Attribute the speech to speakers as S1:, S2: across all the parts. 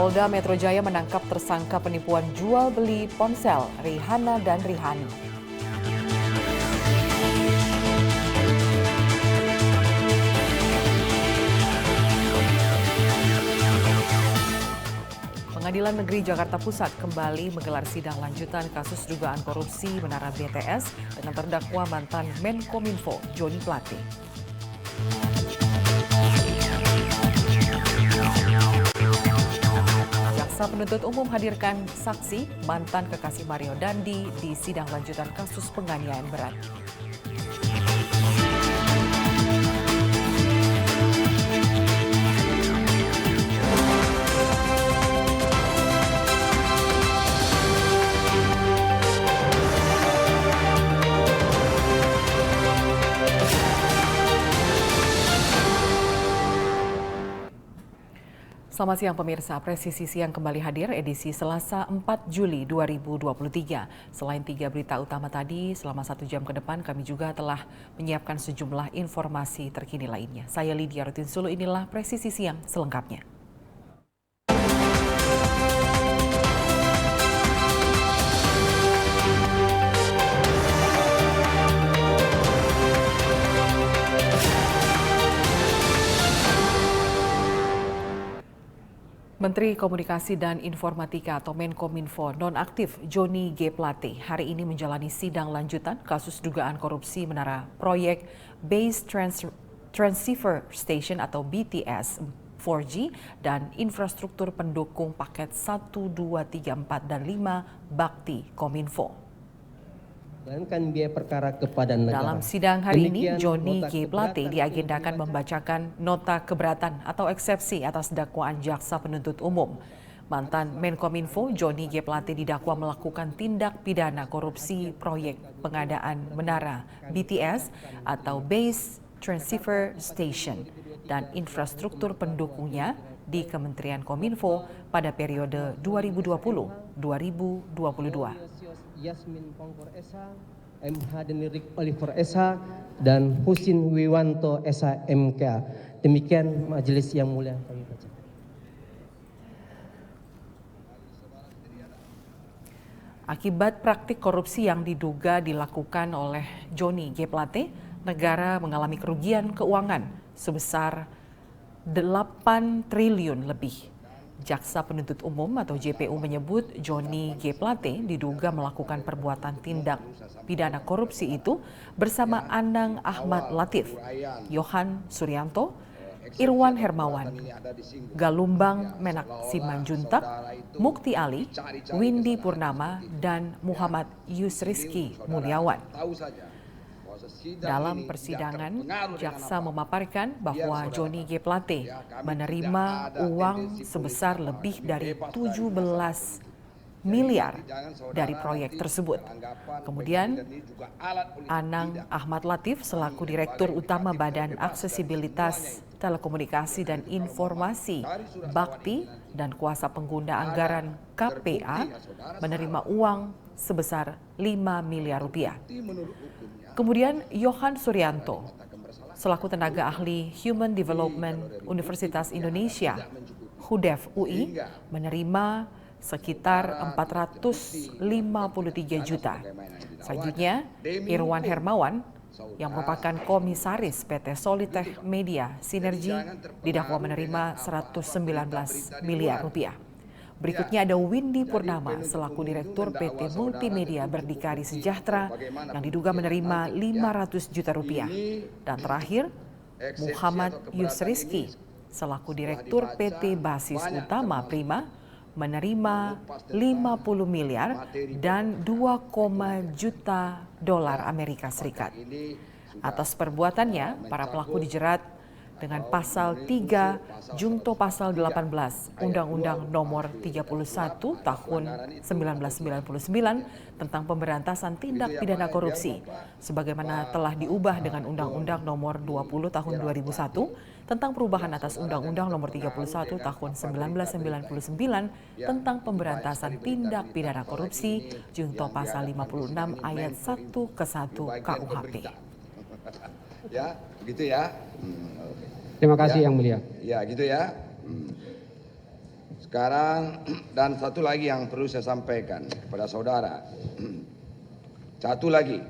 S1: Polda Metro Jaya menangkap tersangka penipuan jual beli ponsel Rihana dan Rihani. Pengadilan Negeri Jakarta Pusat kembali menggelar sidang lanjutan kasus dugaan korupsi Menara BTS dengan terdakwa mantan Menkominfo Joni Plate. Jaksa penuntut umum hadirkan saksi mantan kekasih Mario Dandi di sidang lanjutan kasus penganiayaan berat. Selamat siang pemirsa, Presisi Siang kembali hadir edisi Selasa 4 Juli 2023. Selain 3 berita utama tadi, selama 1 jam ke depan kami juga telah menyiapkan sejumlah informasi terkini lainnya. Saya Lydia Rutinsulu, inilah Presisi Siang selengkapnya. Menteri Komunikasi dan Informatika atau Menkominfo nonaktif Joni G. Plate hari ini menjalani sidang lanjutan kasus dugaan korupsi menara proyek Base Transceiver Station atau BTS 4G dan infrastruktur pendukung paket 1, 2, 3, 4, dan 5 Bakti Kominfo.
S2: Biaya perkara kepada negara.
S1: Dalam sidang hari ini, Joni G. Plate diagendakan membacakan nota keberatan atau eksepsi atas dakwaan jaksa penuntut umum. Mantan Menkominfo Joni G. Plate didakwa melakukan tindak pidana korupsi proyek pengadaan menara BTS atau Base Transceiver Station dan infrastruktur pendukungnya di Kementerian Kominfo pada periode 2020-2022.
S2: Yasmin Pongkor Esa, MH Denirik Oliver Esa, dan Husin Wiwanto Esa MK. Demikian majelis yang mulia kami baca.
S1: Akibat praktik korupsi yang diduga dilakukan oleh Joni G. Plate, negara mengalami kerugian keuangan sebesar 8 triliun lebih. Jaksa penuntut umum atau JPU menyebut Joni G. Plate diduga melakukan perbuatan tindak pidana korupsi itu bersama Anang Ahmad Latif, Yohan Suryanto, Irwan Hermawan, Galumbang Menak Simanjuntak, Mukti Ali, Windy Purnama, dan Muhammad Yusriski Mulyawan. Dalam persidangan, jaksa memaparkan bahwa Joni G. Plate menerima uang sebesar lebih dari 17 miliar dari proyek tersebut. Kemudian, Anang Ahmad Latif selaku Direktur Utama Badan Aksesibilitas Telekomunikasi dan Informasi Bakti dan kuasa pengguna anggaran KPA menerima uang sebesar 5 miliar rupiah. Kemudian Yohan Suryanto, selaku tenaga ahli Human Development Universitas Indonesia, HUDEF UI, menerima sekitar 453 juta. Selanjutnya, Irwan Hermawan, yang merupakan komisaris PT Solitech Media Sinergi, didakwa menerima 119 miliar rupiah. Berikutnya ada Windy Purnama selaku Direktur PT Multimedia Berdikari Sejahtera yang diduga menerima 500 juta rupiah. Dan terakhir, Muhammad Yusriski selaku Direktur PT Basis Utama Prima menerima 50 miliar dan 2, juta dolar Amerika Serikat. Atas perbuatannya, para pelaku dijerat dengan pasal 3 Jungto pasal 18 Undang-Undang Nomor 31 Tahun 1999 tentang pemberantasan tindak pidana korupsi sebagaimana telah diubah dengan Undang-Undang Nomor 20 Tahun 2001 tentang perubahan atas Undang-Undang Nomor 31 Tahun 1999 tentang pemberantasan tindak pidana korupsi Jungto pasal 56 ayat 1 ke 1 KUHP.
S3: Ya, begitu ya.
S2: Terima kasih
S3: ya.
S2: Yang Mulia.
S3: Ya, gitu ya. Sekarang, dan satu lagi yang perlu saya sampaikan kepada saudara. Satu lagi,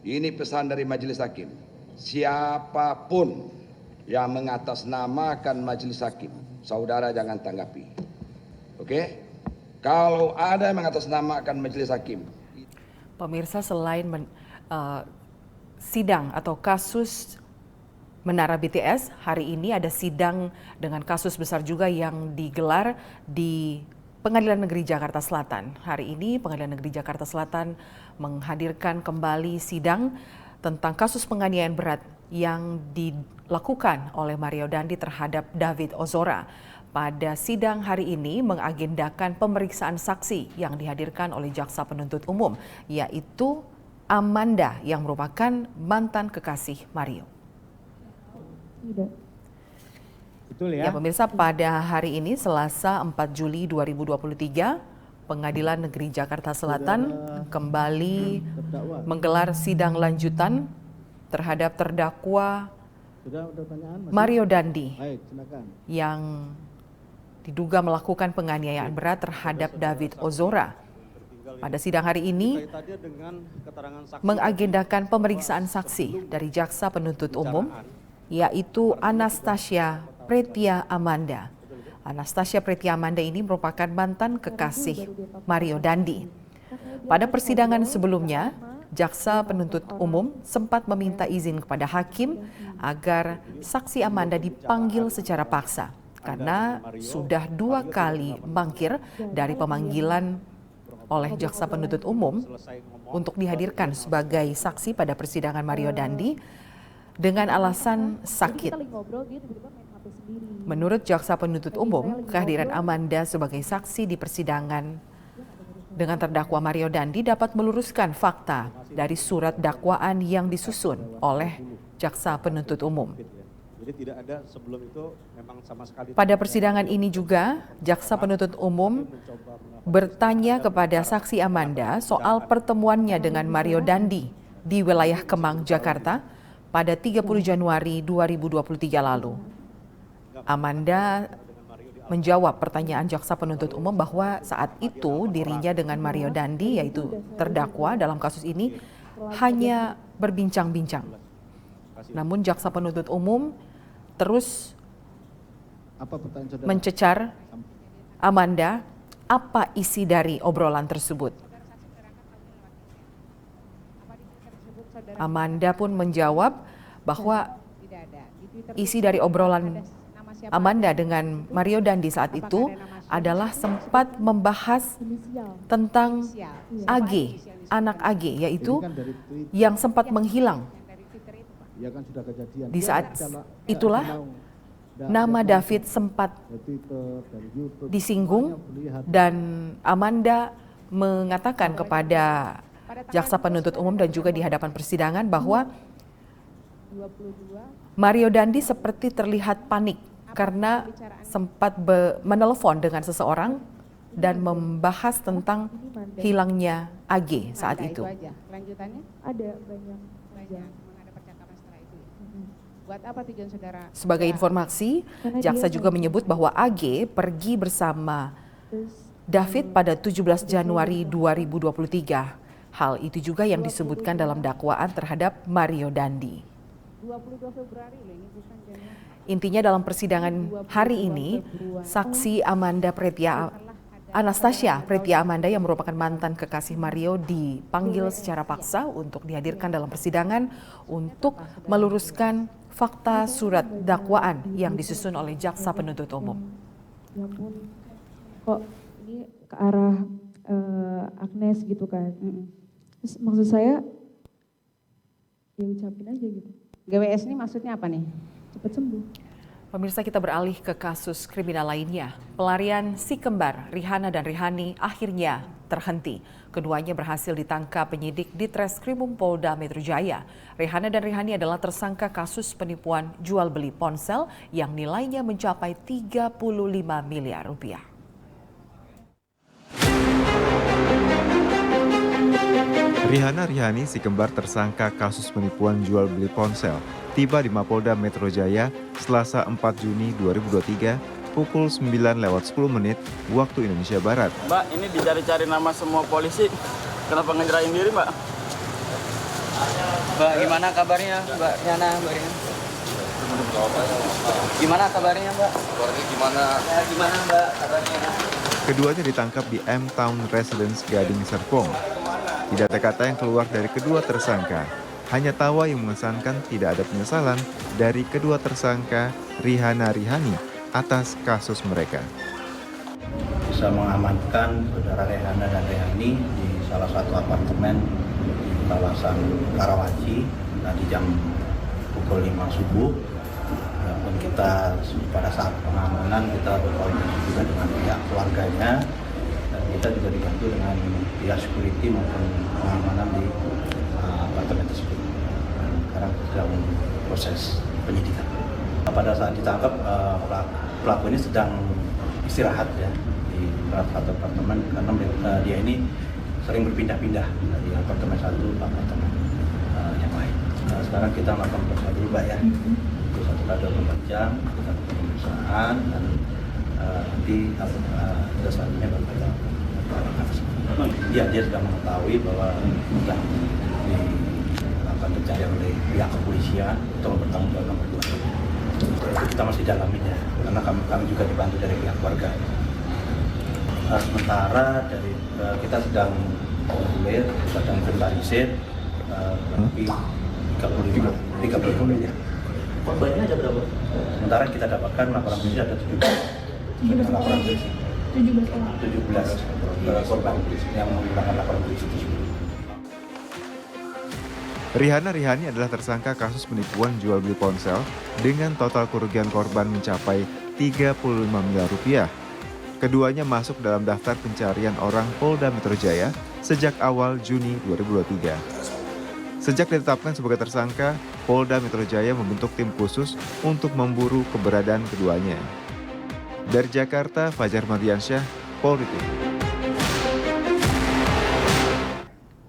S3: ini pesan dari Majelis Hakim. Siapapun yang mengatasnamakan Majelis Hakim, saudara jangan tanggapi. Oke? Kalau ada yang mengatasnamakan Majelis Hakim.
S1: Pemirsa, selain sidang atau kasus Menara BTS, hari ini ada sidang dengan kasus besar juga yang digelar di Pengadilan Negeri Jakarta Selatan. Hari ini Pengadilan Negeri Jakarta Selatan menghadirkan kembali sidang tentang kasus penganiayaan berat yang dilakukan oleh Mario Dandi terhadap David Ozora. Pada sidang hari ini mengagendakan pemeriksaan saksi yang dihadirkan oleh Jaksa Penuntut Umum, yaitu Amanda yang merupakan mantan kekasih Mario.
S4: Tidak.
S5: Betul ya?
S1: Ya pemirsa, pada hari ini Selasa 4 Juli 2023, Pengadilan Negeri Jakarta Selatan kembali menggelar sidang lanjutan terhadap terdakwa Mario Dandi yang diduga melakukan penganiayaan berat terhadap David Ozora. Pada sidang hari ini mengagendakan pemeriksaan saksi dari Jaksa Penuntut Umum, yaitu Anastasia Pretia Amanda. Anastasia Pretia Amanda ini merupakan mantan kekasih Mario Dandi. Pada persidangan sebelumnya, Jaksa Penuntut Umum sempat meminta izin kepada hakim agar saksi Amanda dipanggil secara paksa karena sudah 2 kali mangkir dari pemanggilan oleh Jaksa Penuntut Umum untuk dihadirkan sebagai saksi pada persidangan Mario Dandi dengan alasan sakit. Menurut Jaksa Penuntut Umum, kehadiran Amanda sebagai saksi di persidangan dengan terdakwa Mario Dandi dapat meluruskan fakta dari surat dakwaan yang disusun oleh Jaksa Penuntut Umum.
S5: Jadi tidak ada sebelum itu memang sama sekali.
S1: Pada persidangan ini juga, Jaksa Penuntut Umum bertanya kepada saksi Amanda soal pertemuannya dengan Mario Dandi di wilayah Kemang, Jakarta pada 30 Januari 2023 lalu. Amanda menjawab pertanyaan Jaksa Penuntut Umum bahwa saat itu dirinya dengan Mario Dandi, yaitu terdakwa dalam kasus ini, hanya berbincang-bincang. Namun Jaksa Penuntut Umum terus mencecar Amanda, apa isi dari obrolan tersebut. Amanda pun menjawab bahwa isi dari obrolan Amanda dengan Mario Dandi saat itu adalah sempat membahas tentang AG, anak AG, yaitu yang sempat menghilang. Di saat itulah nama David sempat disinggung dan Amanda mengatakan kepada Jaksa Penuntut Umum dan juga di hadapan persidangan bahwa Mario Dandi seperti terlihat panik karena sempat menelpon dengan seseorang dan membahas tentang hilangnya AG saat itu.
S4: Lanjutannya? Ada banyak.
S6: Ada percakapan setelah itu. Buat apa tujuan saudara?
S1: Sebagai informasi, jaksa juga menyebut bahwa AG pergi bersama David pada 17 Januari 2023. Hal itu juga yang disebutkan dalam dakwaan terhadap Mario Dandi.
S6: 22 Februari loh, ini bukan Januari.
S1: Intinya dalam persidangan hari ini, saksi Anastasia Pretia Amanda yang merupakan mantan kekasih Mario dipanggil secara paksa untuk dihadirkan dalam persidangan untuk meluruskan fakta surat dakwaan yang disusun oleh Jaksa Penuntut Umum.
S4: Ya ampun, kok ini ke arah Agnes gitu kan. Terus maksud saya, ya ucapin aja gitu.
S6: GWS ini maksudnya apa nih?
S4: Cepat sembuh.
S1: Pemirsa, kita beralih ke kasus kriminal lainnya. Pelarian si kembar Rihanna dan Rihani akhirnya terhenti. Keduanya berhasil ditangkap penyidik di Treskrimum Polda Metro Jaya. Rihanna dan Rihani adalah tersangka kasus penipuan jual beli ponsel yang nilainya mencapai 35 miliar rupiah.
S7: Rihanna Rihani si kembar tersangka kasus penipuan jual beli ponsel tiba di Mapolda Metro Jaya Selasa 4 Juni 2023 pukul 9:10 waktu Indonesia Barat.
S8: Mbak, ini dicari-cari nama semua polisi. Kenapa ngejerain diri, Mbak?
S9: Mbak, gimana kabarnya, Mbak Yana? Gimana kabarnya, Mbak?
S3: Kabarnya gimana?
S9: Ya, gimana, Mbak, kabarnya?
S7: Keduanya ditangkap di M Town Residence Gading Serpong. Tidak ada kata yang keluar dari kedua tersangka. Hanya tawa yang mengesankan tidak ada penyesalan dari kedua tersangka Rihana Rihani atas kasus mereka.
S10: Bisa mengamankan saudara Rihana dan Rihani di salah satu apartemen di kawasan Karawaci tadi jam pukul 5 subuh. Dan kita pada saat pengamanan kita berkoordinasi juga dengan pihak keluarganya dan kita juga dibantu dengan pihak security maupun pengamanan di apartemen tersebut. Dan sekarang sedang proses penyidikan. Pada saat ditangkap pelaku ini sedang istirahat ya di salah satu apartemen karena dia ini sering berpindah-pindah dari apartemen satu ke apartemen yang lain. Sekarang kita melakukan proses dulu, Mbak ya. Satu kali 24 jam kita pemeriksaan dan nanti selanjutnya baru kita dia sudah mengetahui bahwa sudah dilakukan pencarian oleh pihak kepolisian untuk bertanggung jawab berdua. Kita masih dalamin ya, karena kami juga dibantu dari pihak keluarga. Sementara dari kita sedang inventarisir lebih 35 miliar.
S9: Korbannya ada berapa?
S10: Sementara kita dapatkan laporan polisi ada 17 laporan polisi. 17 korban yang menggunakan laporan polisi tersebut.
S7: Rihana Rihani adalah tersangka kasus penipuan jual beli ponsel dengan total kerugian korban mencapai 35 miliar rupiah. Keduanya masuk dalam daftar pencarian orang Polda Metro Jaya sejak awal Juni 2023. Sejak ditetapkan sebagai tersangka, Polda Metro Jaya membentuk tim khusus untuk memburu keberadaan keduanya. Dari Jakarta, Fajar Mardiansyah, Polri TV.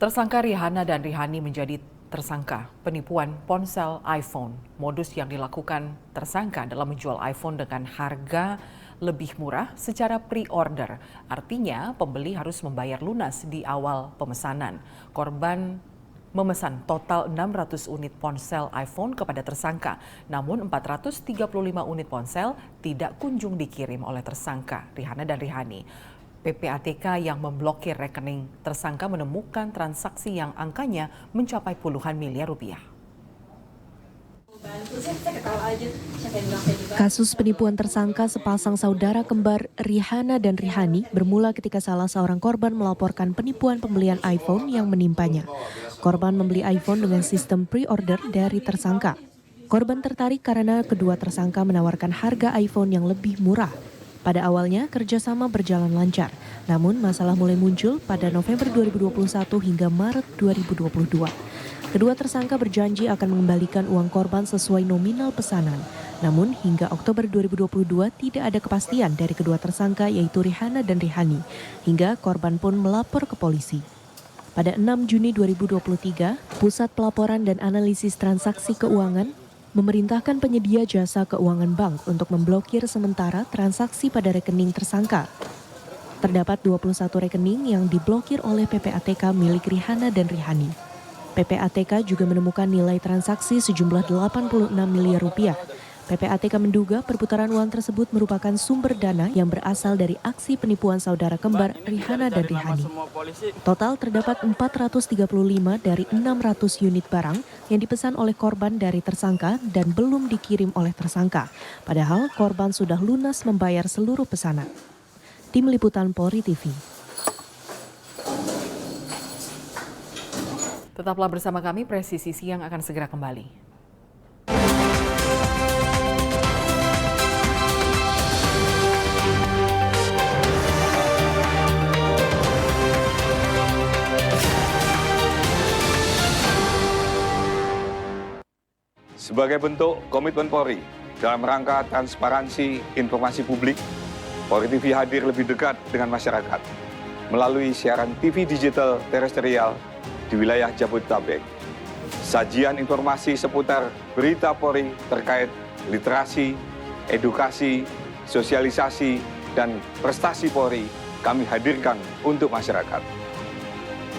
S1: Tersangka Rihana dan Rihani menjadi tersangka penipuan ponsel iPhone. Modus yang dilakukan tersangka adalah menjual iPhone dengan harga lebih murah secara pre-order. Artinya pembeli harus membayar lunas di awal pemesanan. Korban memesan total 600 unit ponsel iPhone kepada tersangka. Namun 435 unit ponsel tidak kunjung dikirim oleh tersangka Rihana dan Rihani. PPATK yang memblokir rekening tersangka menemukan transaksi yang angkanya mencapai puluhan miliar rupiah.
S11: Kasus penipuan tersangka sepasang saudara kembar Rihana dan Rihani bermula ketika salah seorang korban melaporkan penipuan pembelian iPhone yang menimpanya. Korban membeli iPhone dengan sistem pre-order dari tersangka. Korban tertarik karena kedua tersangka menawarkan harga iPhone yang lebih murah. Pada awalnya kerjasama berjalan lancar, namun masalah mulai muncul pada November 2021 hingga Maret 2022. Kedua tersangka berjanji akan mengembalikan uang korban sesuai nominal pesanan. Namun hingga Oktober 2022 tidak ada kepastian dari kedua tersangka yaitu Rihana dan Rihani, hingga korban pun melapor ke polisi. Pada 6 Juni 2023, Pusat Pelaporan dan Analisis Transaksi Keuangan memerintahkan penyedia jasa keuangan bank untuk memblokir sementara transaksi pada rekening tersangka. Terdapat 21 rekening yang diblokir oleh PPATK milik Rihana dan Rihani. PPATK juga menemukan nilai transaksi sejumlah 86 miliar rupiah. PPATK menduga perputaran uang tersebut merupakan sumber dana yang berasal dari aksi penipuan saudara kembar Rihana dan Rihani. Total terdapat 435 dari 600 unit barang yang dipesan oleh korban dari tersangka dan belum dikirim oleh tersangka. Padahal korban sudah lunas membayar seluruh pesanan. Tim Liputan Polri TV.
S1: Tetaplah bersama kami, Presisi Siang akan segera kembali.
S12: Sebagai bentuk komitmen Polri dalam rangka transparansi informasi publik, Polri TV hadir lebih dekat dengan masyarakat melalui siaran TV digital terestrial di wilayah Jabodetabek. Sajian informasi seputar berita Polri terkait literasi, edukasi, sosialisasi, dan prestasi Polri kami hadirkan untuk masyarakat.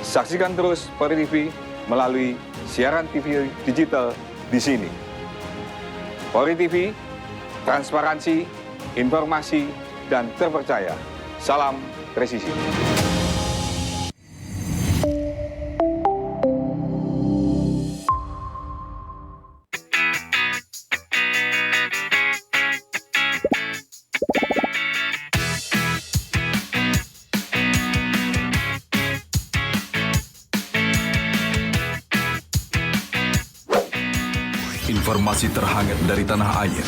S12: Saksikan terus Polri TV melalui siaran TV digital di sini. Polri TV, transparansi, informasi, dan terpercaya. Salam presisi.
S13: Informasi terhangat dari tanah air.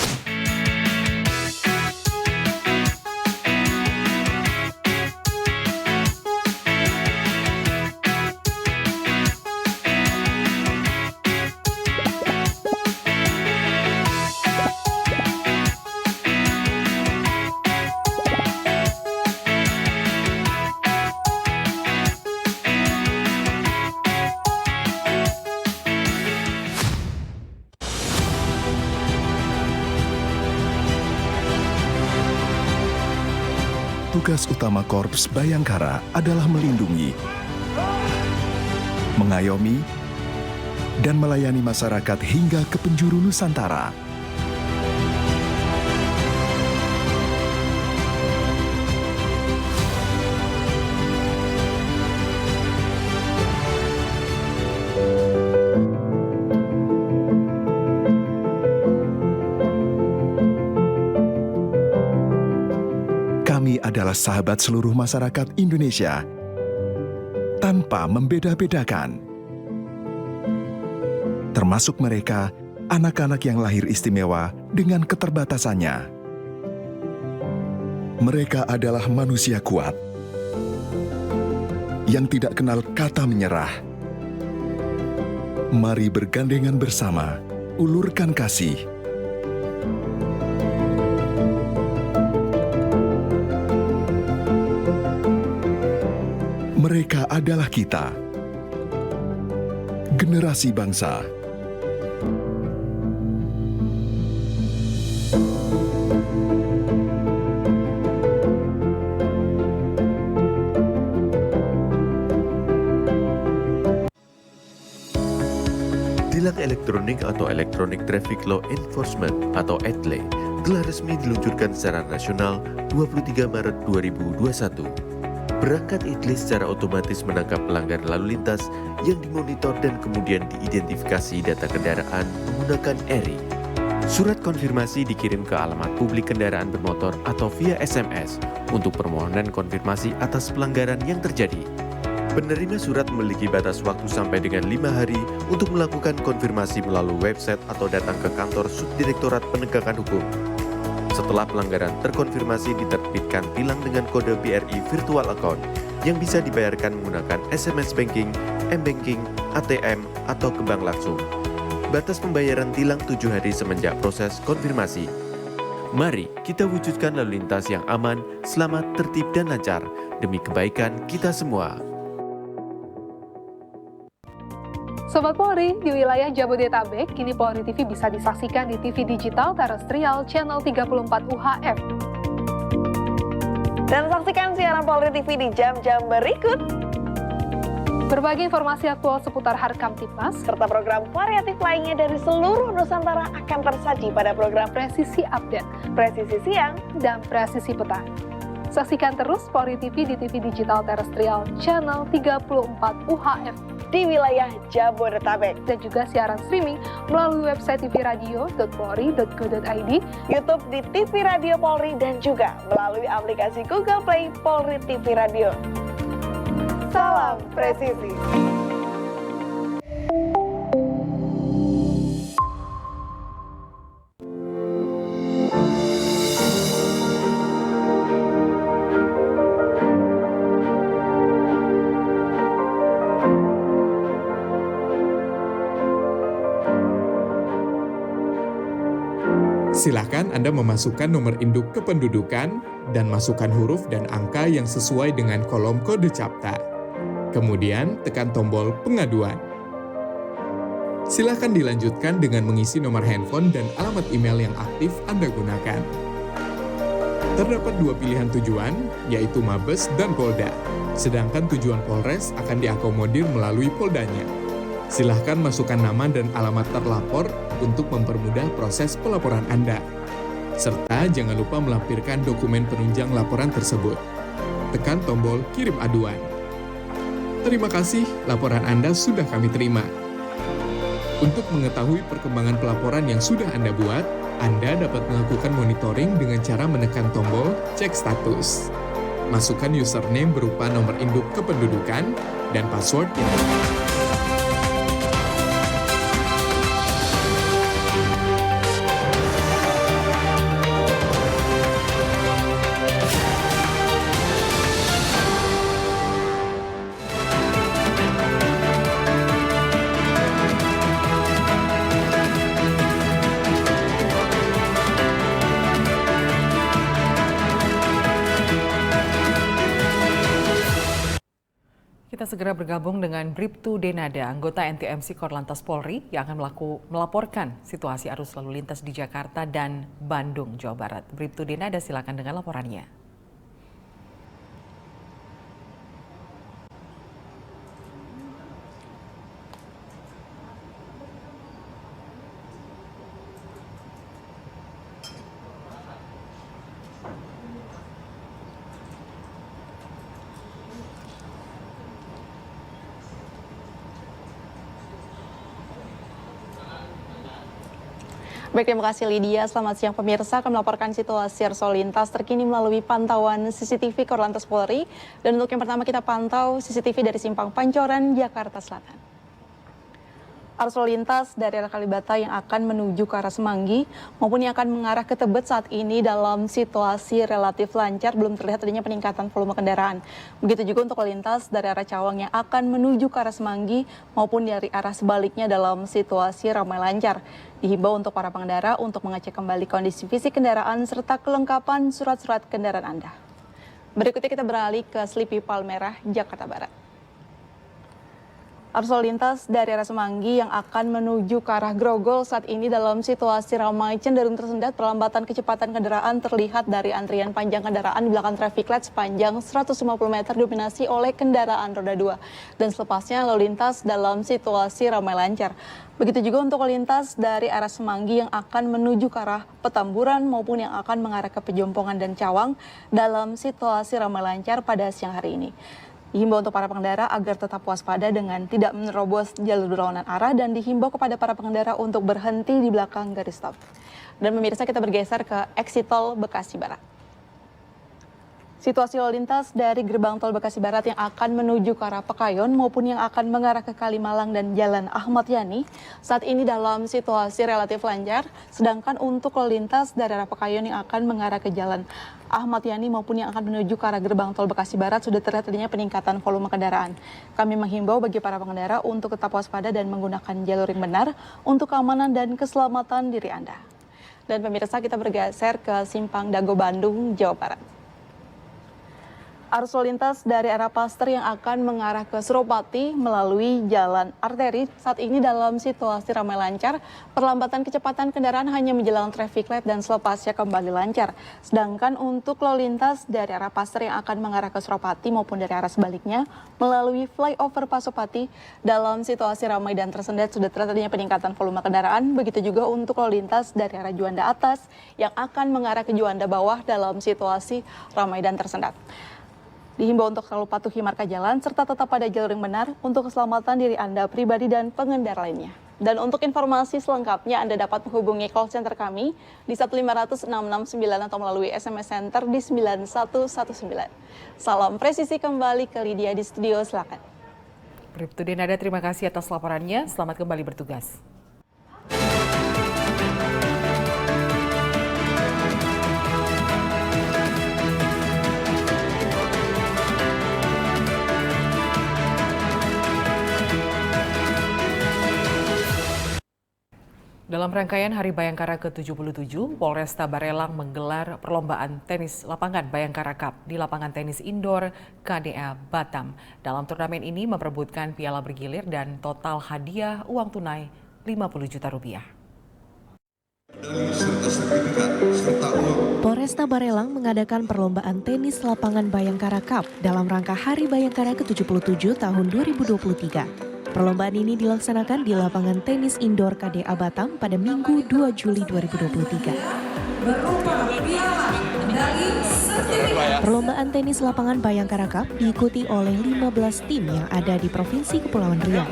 S13: Tugas utama Korps Bayangkara adalah melindungi, mengayomi, dan melayani masyarakat hingga ke penjuru Nusantara. Kami adalah sahabat seluruh masyarakat Indonesia, tanpa membeda-bedakan. Termasuk mereka, anak-anak yang lahir istimewa dengan keterbatasannya. Mereka adalah manusia kuat, yang tidak kenal kata menyerah. Mari bergandengan bersama, ulurkan kasih. Mereka adalah kita, generasi bangsa.
S14: Tilang elektronik atau Electronic Traffic Law Enforcement atau ETLE telah resmi diluncurkan secara nasional 23 Maret 2021. Perangkat ETLE secara otomatis menangkap pelanggar lalu lintas yang dimonitor dan kemudian diidentifikasi data kendaraan menggunakan ERI. Surat konfirmasi dikirim ke alamat publik kendaraan bermotor atau via SMS untuk permohonan konfirmasi atas pelanggaran yang terjadi. Penerima surat memiliki batas waktu sampai dengan 5 hari untuk melakukan konfirmasi melalui website atau datang ke kantor Subdirektorat Penegakan Hukum. Setelah pelanggaran terkonfirmasi, diterbitkan tilang dengan kode BRI Virtual Account yang bisa dibayarkan menggunakan SMS Banking, M-Banking, ATM, atau ke bank langsung. Batas pembayaran tilang 7 hari semenjak proses konfirmasi. Mari kita wujudkan lalu lintas yang aman, selamat, tertib, dan lancar demi kebaikan kita semua.
S15: Sobat Polri, di wilayah Jabodetabek, kini Polri TV bisa disaksikan di TV digital terestrial channel 34 UHF.
S16: Dan saksikan siaran Polri TV di jam-jam berikut.
S15: Berbagai informasi aktual seputar Harkam Tipnas,
S16: serta program variatif lainnya dari seluruh Nusantara akan tersaji pada program
S15: Presisi Update,
S16: Presisi Siang,
S15: dan Presisi Petang. Saksikan terus Polri TV di TV digital terestrial channel 34 UHF
S16: di wilayah Jabodetabek,
S15: dan juga siaran streaming melalui website tvradio.polri.go.id,
S16: YouTube di TV Radio Polri, dan juga melalui aplikasi Google Play Polri TV Radio. Salam presisi.
S17: Silakan Anda memasukkan nomor induk kependudukan dan masukkan huruf dan angka yang sesuai dengan kolom kode CAPTA. Kemudian tekan tombol pengaduan. Silakan dilanjutkan dengan mengisi nomor handphone dan alamat email yang aktif Anda gunakan. Terdapat 2 pilihan tujuan, yaitu Mabes dan Polda. Sedangkan tujuan Polres akan diakomodir melalui Poldanya. Silahkan masukkan nama dan alamat terlapor untuk mempermudah proses pelaporan Anda. Serta jangan lupa melampirkan dokumen penunjang laporan tersebut. Tekan tombol kirim aduan. Terima kasih, laporan Anda sudah kami terima. Untuk mengetahui perkembangan pelaporan yang sudah Anda buat, Anda dapat melakukan monitoring dengan cara menekan tombol cek status. Masukkan username berupa nomor induk kependudukan dan password yang
S1: Kita segera bergabung dengan Bribtu Denada, anggota NTMC Korlantas Polri yang akan melaporkan situasi arus lalu lintas di Jakarta dan Bandung, Jawa Barat. Bribtu Denada, silakan dengan laporannya.
S18: Baik, terima kasih Lydia. Selamat siang pemirsa, akan melaporkan situasi arus lalu lintas terkini melalui pantauan CCTV Korlantas Polri. Dan untuk yang pertama kita pantau CCTV dari Simpang Pancoran, Jakarta Selatan. Arus lalu lintas dari arah Kalibata yang akan menuju ke arah Semanggi maupun yang akan mengarah ke Tebet saat ini dalam situasi relatif lancar, belum terlihat adanya peningkatan volume kendaraan. Begitu juga untuk lalu lintas dari arah Cawang yang akan menuju ke arah Semanggi maupun dari arah sebaliknya dalam situasi ramai lancar. Dihimbau untuk para pengendara untuk mengecek kembali kondisi fisik kendaraan serta kelengkapan surat-surat kendaraan Anda. Berikutnya kita beralih ke Slipi Palmerah, Jakarta Barat. Arus lalu lintas dari arah Semanggi yang akan menuju ke arah Grogol saat ini dalam situasi ramai cenderung tersendat. Perlambatan kecepatan kendaraan terlihat dari antrian panjang kendaraan di belakang traffic light sepanjang 150 meter dominasi oleh kendaraan roda 2. Dan selepasnya lalu lintas dalam situasi ramai lancar. Begitu juga untuk lalu lintas dari arah Semanggi yang akan menuju ke arah Petamburan maupun yang akan mengarah ke Pejompongan dan Cawang dalam situasi ramai lancar pada siang hari ini. Dihimbau untuk para pengendara agar tetap waspada dengan tidak menerobos jalur berlawanan arah dan dihimbau kepada para pengendara untuk berhenti di belakang garis stop. Dan pemirsa, kita bergeser ke exit tol Bekasi Barat. Situasi lalu lintas dari gerbang tol Bekasi Barat yang akan menuju ke arah Pekayon maupun yang akan mengarah ke Kalimalang dan Jalan Ahmad Yani saat ini dalam situasi relatif lancar, sedangkan untuk lalu lintas dari arah Pekayon yang akan mengarah ke Jalan Ahmad Yani maupun yang akan menuju ke arah gerbang tol Bekasi Barat sudah terlihat adanya peningkatan volume kendaraan. Kami menghimbau bagi para pengendara untuk tetap waspada dan menggunakan jalur yang benar untuk keamanan dan keselamatan diri Anda. Dan pemirsa, kita bergeser ke Simpang Dago Bandung, Jawa Barat. Arus lalu lintas dari arah Paster yang akan mengarah ke Suropati melalui jalan arteri saat ini dalam situasi ramai lancar. Perlambatan kecepatan kendaraan hanya menjelang traffic light dan selepasnya kembali lancar. Sedangkan untuk lalu lintas dari arah Paster yang akan mengarah ke Suropati maupun dari arah sebaliknya melalui flyover Pasopati dalam situasi ramai dan tersendat sudah terjadinya peningkatan volume kendaraan. Begitu juga untuk lalu lintas dari arah Juanda Atas yang akan mengarah ke Juanda Bawah dalam situasi ramai dan tersendat. Dihimbau untuk selalu patuhi marka jalan serta tetap pada jalur yang benar untuk keselamatan diri Anda pribadi dan pengendara lainnya. Dan untuk informasi selengkapnya Anda dapat menghubungi call center kami di 1500669 atau melalui SMS Center di 9119. Salam presisi kembali ke Lydia di studio, silakan.
S1: Bribtu Denada, terima kasih atas laporannya. Selamat kembali bertugas. Dalam rangkaian Hari Bayangkara ke-77, Polresta Barelang menggelar perlombaan tenis lapangan Bayangkara Cup di lapangan tenis indoor KDA Batam. Dalam turnamen ini memperebutkan piala bergilir dan total hadiah uang tunai 50 juta rupiah.
S11: Polresta Barelang mengadakan perlombaan tenis lapangan Bayangkara Cup dalam rangka Hari Bayangkara ke-77 tahun 2023. Perlombaan ini dilaksanakan di lapangan tenis indoor KDA Batam pada Minggu 2 Juli 2023. Perlombaan tenis lapangan Bayangkara Cup diikuti oleh 15 tim yang ada di Provinsi Kepulauan Riau.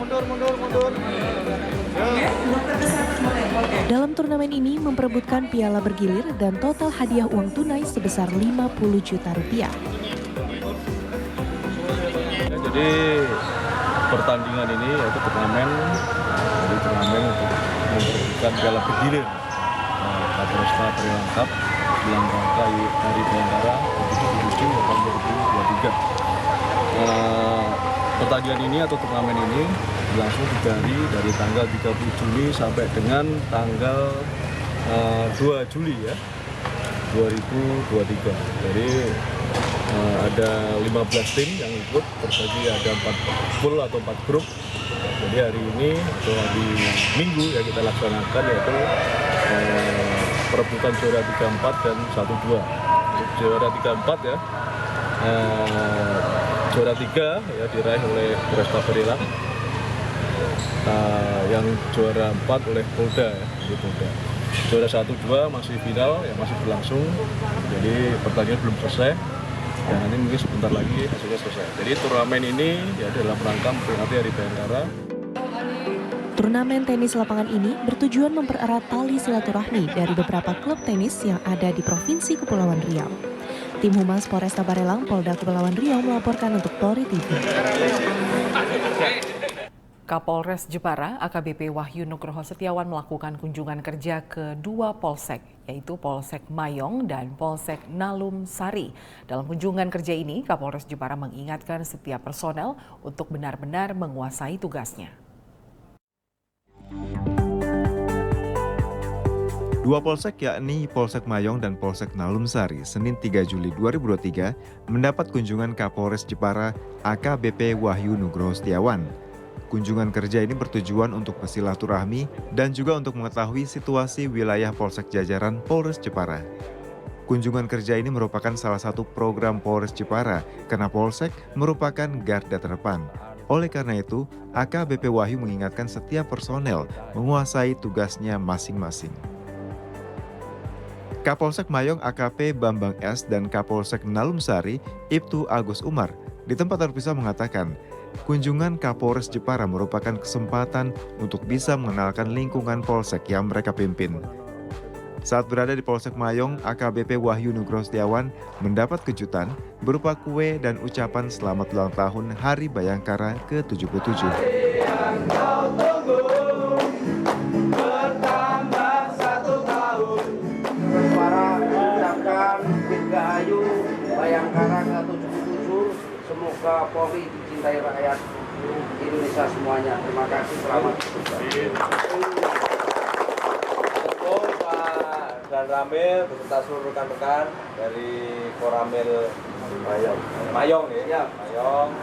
S11: Dalam turnamen ini memperebutkan piala bergilir dan total hadiah uang tunai sebesar 50 juta rupiah.
S19: Jadi pertandingan ini yaitu turnamen untuk memperebutkan piala bergilir Polresta Barelang Cup dalam rangka Hari Bayangkara ke-77 tahun 2023. Pertandingan ini atau turnamen ini berlangsung 3 hari dari tanggal 30 Juli sampai dengan tanggal 2 Juli ya 2023. Jadi ada 15 tim yang ikut, terbagi ada 4 pool atau 4 grup. Jadi hari ini atau hari Minggu yang kita laksanakan yaitu perebutan juara 3-4 dan 1-2. Juara 3-4 ya. Juara 3 ya diraih oleh Polresta Barelang. Yang juara 4 oleh Polda ya, di Polda. Juara 1-2 masih final yang masih berlangsung. Jadi pertandingan belum selesai. Dan nanti mungkin sebentar lagi hasilnya selesai. Jadi turnamen ini ya dalam rangka memperingati Hari Bayangkara.
S11: Turnamen tenis lapangan ini bertujuan mempererat tali silaturahmi dari beberapa klub tenis yang ada di Provinsi Kepulauan Riau. Tim Humas Polresta Barelang Polda Kepulauan Riau melaporkan untuk Polri TV.
S1: Kapolres Jepara AKBP Wahyu Nugroho Setiawan melakukan kunjungan kerja ke 2 polsek, yaitu Polsek Mayong dan Polsek Nalum Sari. Dalam kunjungan kerja ini, Kapolres Jepara mengingatkan setiap personel untuk benar-benar menguasai tugasnya.
S7: 2 polsek yakni Polsek Mayong dan Polsek Nalum Sari Senin 3 Juli 2023 mendapat kunjungan Kapolres Jepara AKBP Wahyu Nugroho Setiawan. Kunjungan kerja ini bertujuan untuk bersilaturahmi dan juga untuk mengetahui situasi wilayah polsek jajaran Polres Jepara. Kunjungan kerja ini merupakan salah satu program Polres Jepara karena polsek merupakan garda terdepan. Oleh karena itu, AKBP Wahyu mengingatkan setiap personel menguasai tugasnya masing-masing. Kapolsek Mayong AKP Bambang S dan Kapolsek Nalum Sari Ibtu Agus Umar di tempat terpisah mengatakan, kunjungan Kapolres Jepara merupakan kesempatan untuk bisa mengenalkan lingkungan polsek yang mereka pimpin. Saat berada di Polsek Mayong, AKBP Wahyu Nugroho Setiawan mendapat kejutan berupa kue dan ucapan selamat ulang tahun Hari Bayangkara ke-77.
S20: Bayangkara ke-77, semoga Polri dicintai rakyat Indonesia semuanya. Terima kasih, selamat.
S21: Pak Dan Ramil beserta seluruh rekan-rekan dari Koramil Mayong ya, Mayong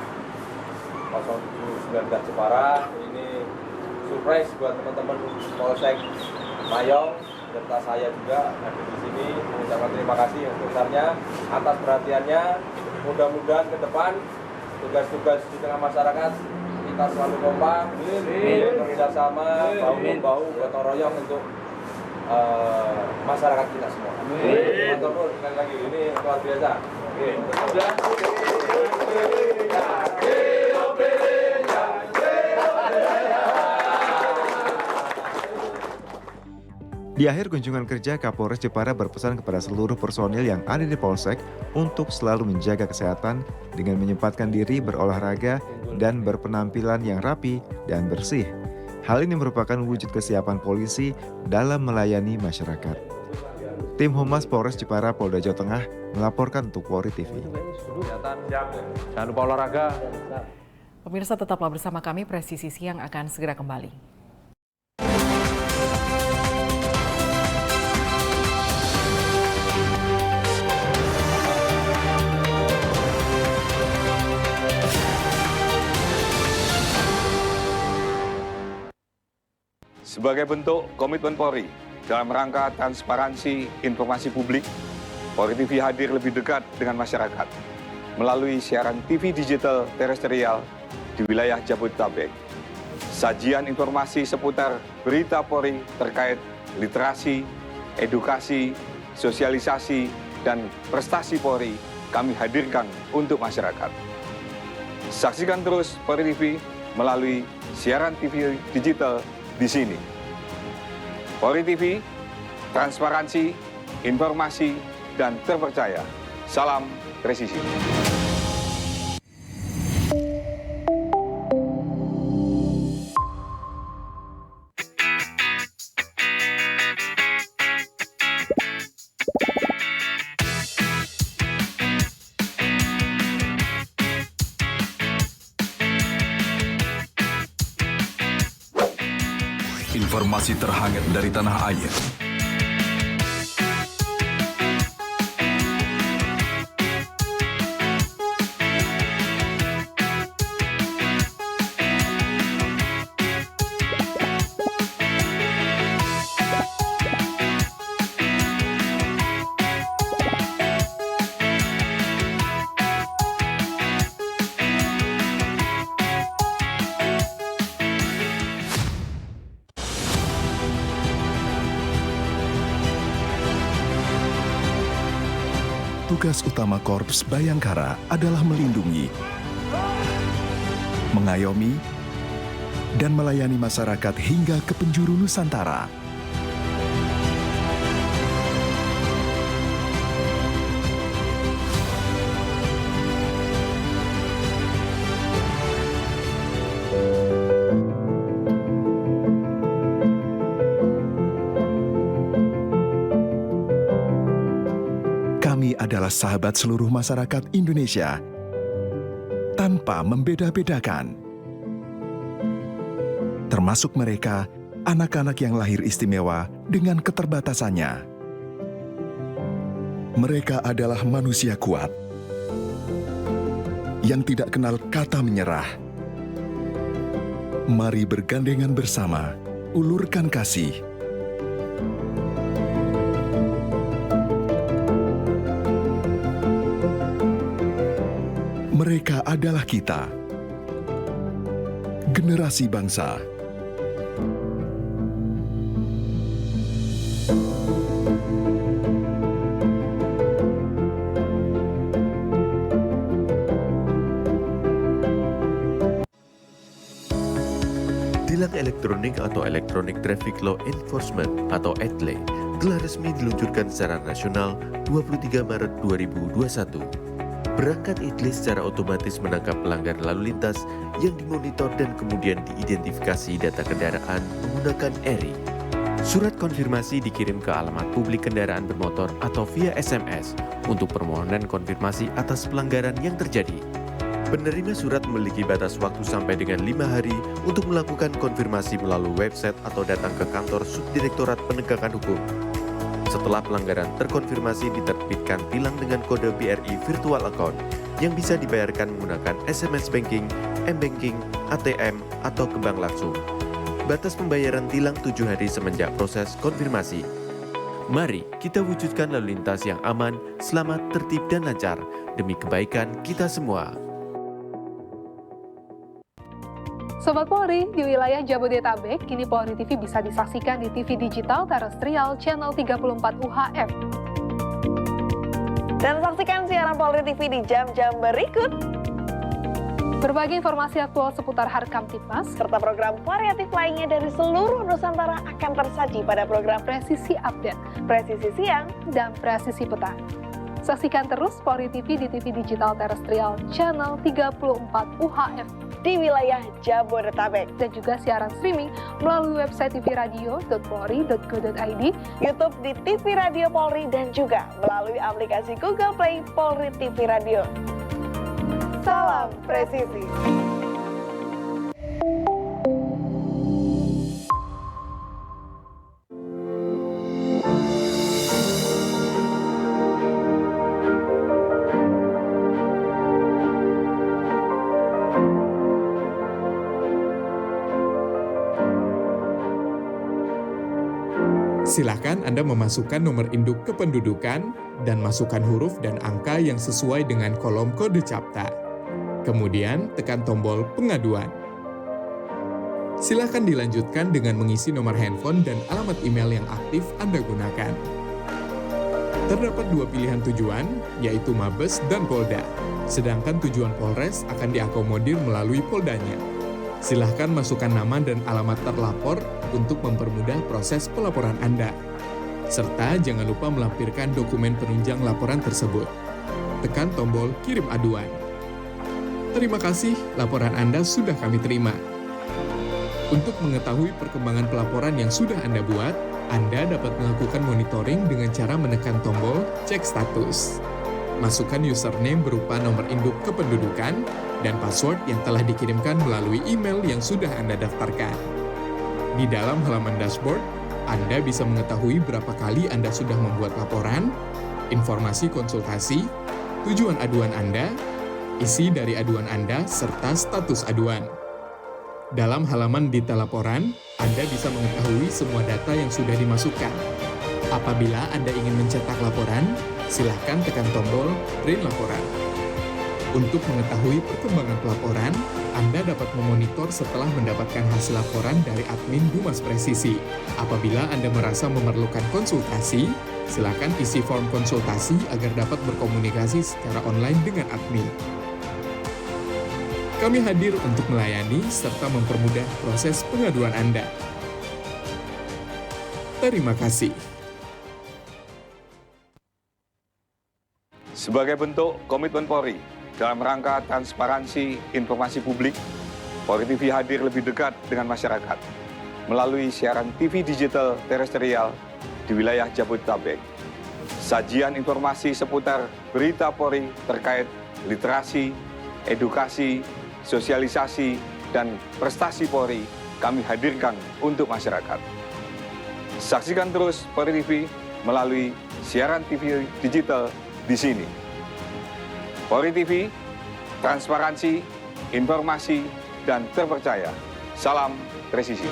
S21: 0719 Jepara. Ini surprise buat teman-teman Polsek Mayong serta saya juga hadir di sini mengucapkan terima kasih yang sebesarnya atas perhatiannya. Mudah-mudahan ke depan tugas-tugas di tengah masyarakat kita selalu kompak, bekerja sama, bahu-membahu, gotong royong untuk masyarakat kita semua. Teman-teman sekali lagi ini luar biasa.
S7: Di akhir kunjungan kerja, Kapolres Jepara berpesan kepada seluruh personil yang ada di Polsek untuk selalu menjaga kesehatan dengan menyempatkan diri berolahraga dan berpenampilan yang rapi dan bersih. Hal ini merupakan wujud kesiapan polisi dalam melayani masyarakat. Tim Humas Polres Jepara Polda Jawa Tengah melaporkan untuk Polri TV.
S19: Jangan lupa olahraga.
S1: Pemirsa, tetaplah bersama kami, Presisi Siang akan segera kembali.
S12: Sebagai bentuk komitmen Polri dalam rangka transparansi informasi publik, Polri TV hadir lebih dekat dengan masyarakat melalui siaran TV digital terestrial di wilayah Jabodetabek. Sajian informasi seputar berita Polri terkait literasi, edukasi, sosialisasi, dan prestasi Polri kami hadirkan untuk masyarakat. Saksikan terus Polri TV melalui siaran TV digital di sini. Polri TV, transparansi, informasi, dan terpercaya. Salam presisi.
S13: Informasi terhangat dari tanah air. Tugas utama Korps Bayangkara adalah melindungi, mengayomi, dan melayani masyarakat hingga ke penjuru Nusantara. Kami adalah sahabat seluruh masyarakat Indonesia tanpa membeda-bedakan. Termasuk mereka, anak-anak yang lahir istimewa dengan keterbatasannya. Mereka adalah manusia kuat yang tidak kenal kata menyerah. Mari bergandengan bersama, ulurkan kasih. Mereka adalah kita, generasi bangsa.
S14: Tilang elektronik atau Electronic Traffic Law Enforcement atau ETLE telah resmi diluncurkan secara nasional 23 Maret 2021. Perangkat ETLE secara otomatis menangkap pelanggar lalu lintas yang dimonitor dan kemudian diidentifikasi data kendaraan menggunakan ERI. Surat konfirmasi dikirim ke alamat publik kendaraan bermotor atau via SMS untuk permohonan konfirmasi atas pelanggaran yang terjadi. Penerima surat memiliki batas waktu sampai dengan 5 hari untuk melakukan konfirmasi melalui website atau datang ke kantor Subdirektorat Penegakan Hukum. Setelah pelanggaran terkonfirmasi, diterbitkan tilang dengan kode BRI Virtual Account yang bisa dibayarkan menggunakan SMS Banking, M-Banking, ATM, atau ke bank langsung. Batas pembayaran tilang 7 hari semenjak proses konfirmasi. Mari kita wujudkan lalu lintas yang aman, selamat, tertib, dan lancar demi kebaikan kita semua.
S15: Sobat Polri, di wilayah Jabodetabek, kini Polri TV bisa disaksikan di TV digital terestrial channel 34 UHF.
S16: Dan saksikan siaran Polri TV di jam-jam berikut.
S15: Berbagai informasi aktual seputar Harkam Tipmas,
S16: serta program variatif lainnya dari seluruh Nusantara akan tersaji pada program
S15: Presisi Update,
S16: Presisi Siang,
S15: dan Presisi Petang. Saksikan terus Polri TV di TV digital terestrial channel 34 UHF
S16: di wilayah Jabodetabek,
S15: dan juga siaran streaming melalui website tvradio.polri.go.id,
S16: YouTube di TV Radio Polri, dan juga melalui aplikasi Google Play Polri TV Radio. Salam presisi.
S17: Silakan Anda memasukkan nomor induk kependudukan dan masukkan huruf dan angka yang sesuai dengan kolom kode CAPTA. Kemudian tekan tombol pengaduan. Silakan dilanjutkan dengan mengisi nomor handphone dan alamat email yang aktif Anda gunakan. Terdapat dua pilihan tujuan, yaitu Mabes dan Polda. Sedangkan tujuan Polres akan diakomodir melalui Poldanya. Silahkan masukkan nama dan alamat terlapor untuk mempermudah proses pelaporan Anda. Serta jangan lupa melampirkan dokumen penunjang laporan tersebut. Tekan tombol kirim aduan. Terima kasih, laporan Anda sudah kami terima. Untuk mengetahui perkembangan pelaporan yang sudah Anda buat, Anda dapat melakukan monitoring dengan cara menekan tombol cek status. Masukkan username berupa nomor induk kependudukan dan password yang telah dikirimkan melalui email yang sudah Anda daftarkan. Di dalam halaman dashboard, Anda bisa mengetahui berapa kali Anda sudah membuat laporan, informasi konsultasi, tujuan aduan Anda, isi dari aduan Anda, serta status aduan. Dalam halaman detail laporan, Anda bisa mengetahui semua data yang sudah dimasukkan. Apabila Anda ingin mencetak laporan, silakan tekan tombol print laporan. Untuk mengetahui perkembangan pelaporan, Anda dapat memonitor setelah mendapatkan hasil laporan dari admin Humas Presisi. Apabila Anda merasa memerlukan konsultasi, silakan isi form konsultasi agar dapat berkomunikasi secara online dengan admin. Kami hadir untuk melayani serta mempermudah proses pengaduan Anda. Terima kasih.
S12: Sebagai bentuk komitmen Polri dalam rangka transparansi informasi publik, Polri TV hadir lebih dekat dengan masyarakat melalui siaran TV digital terestrial di wilayah Jabodetabek. Sajian informasi seputar berita Polri terkait literasi, edukasi, sosialisasi, dan prestasi Polri kami hadirkan untuk masyarakat. Saksikan terus Polri TV melalui siaran TV digital di sini. Polri TV, transparansi, informasi, dan terpercaya. Salam presisi.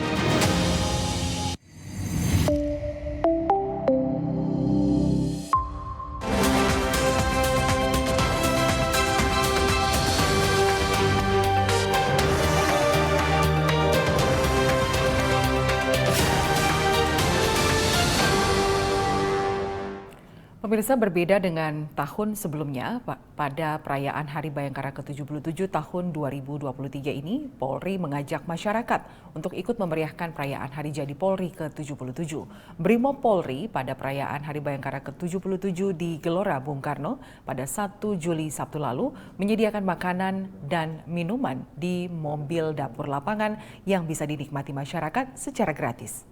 S1: Pemirsa, berbeda dengan tahun sebelumnya, pada perayaan Hari Bayangkara ke-77 tahun 2023 ini, Polri mengajak masyarakat untuk ikut memeriahkan perayaan Hari Jadi Polri ke-77. Brimob Polri pada perayaan Hari Bayangkara ke-77 di Gelora Bung Karno pada 1 Juli Sabtu lalu menyediakan makanan dan minuman di mobil dapur lapangan yang bisa dinikmati masyarakat secara gratis.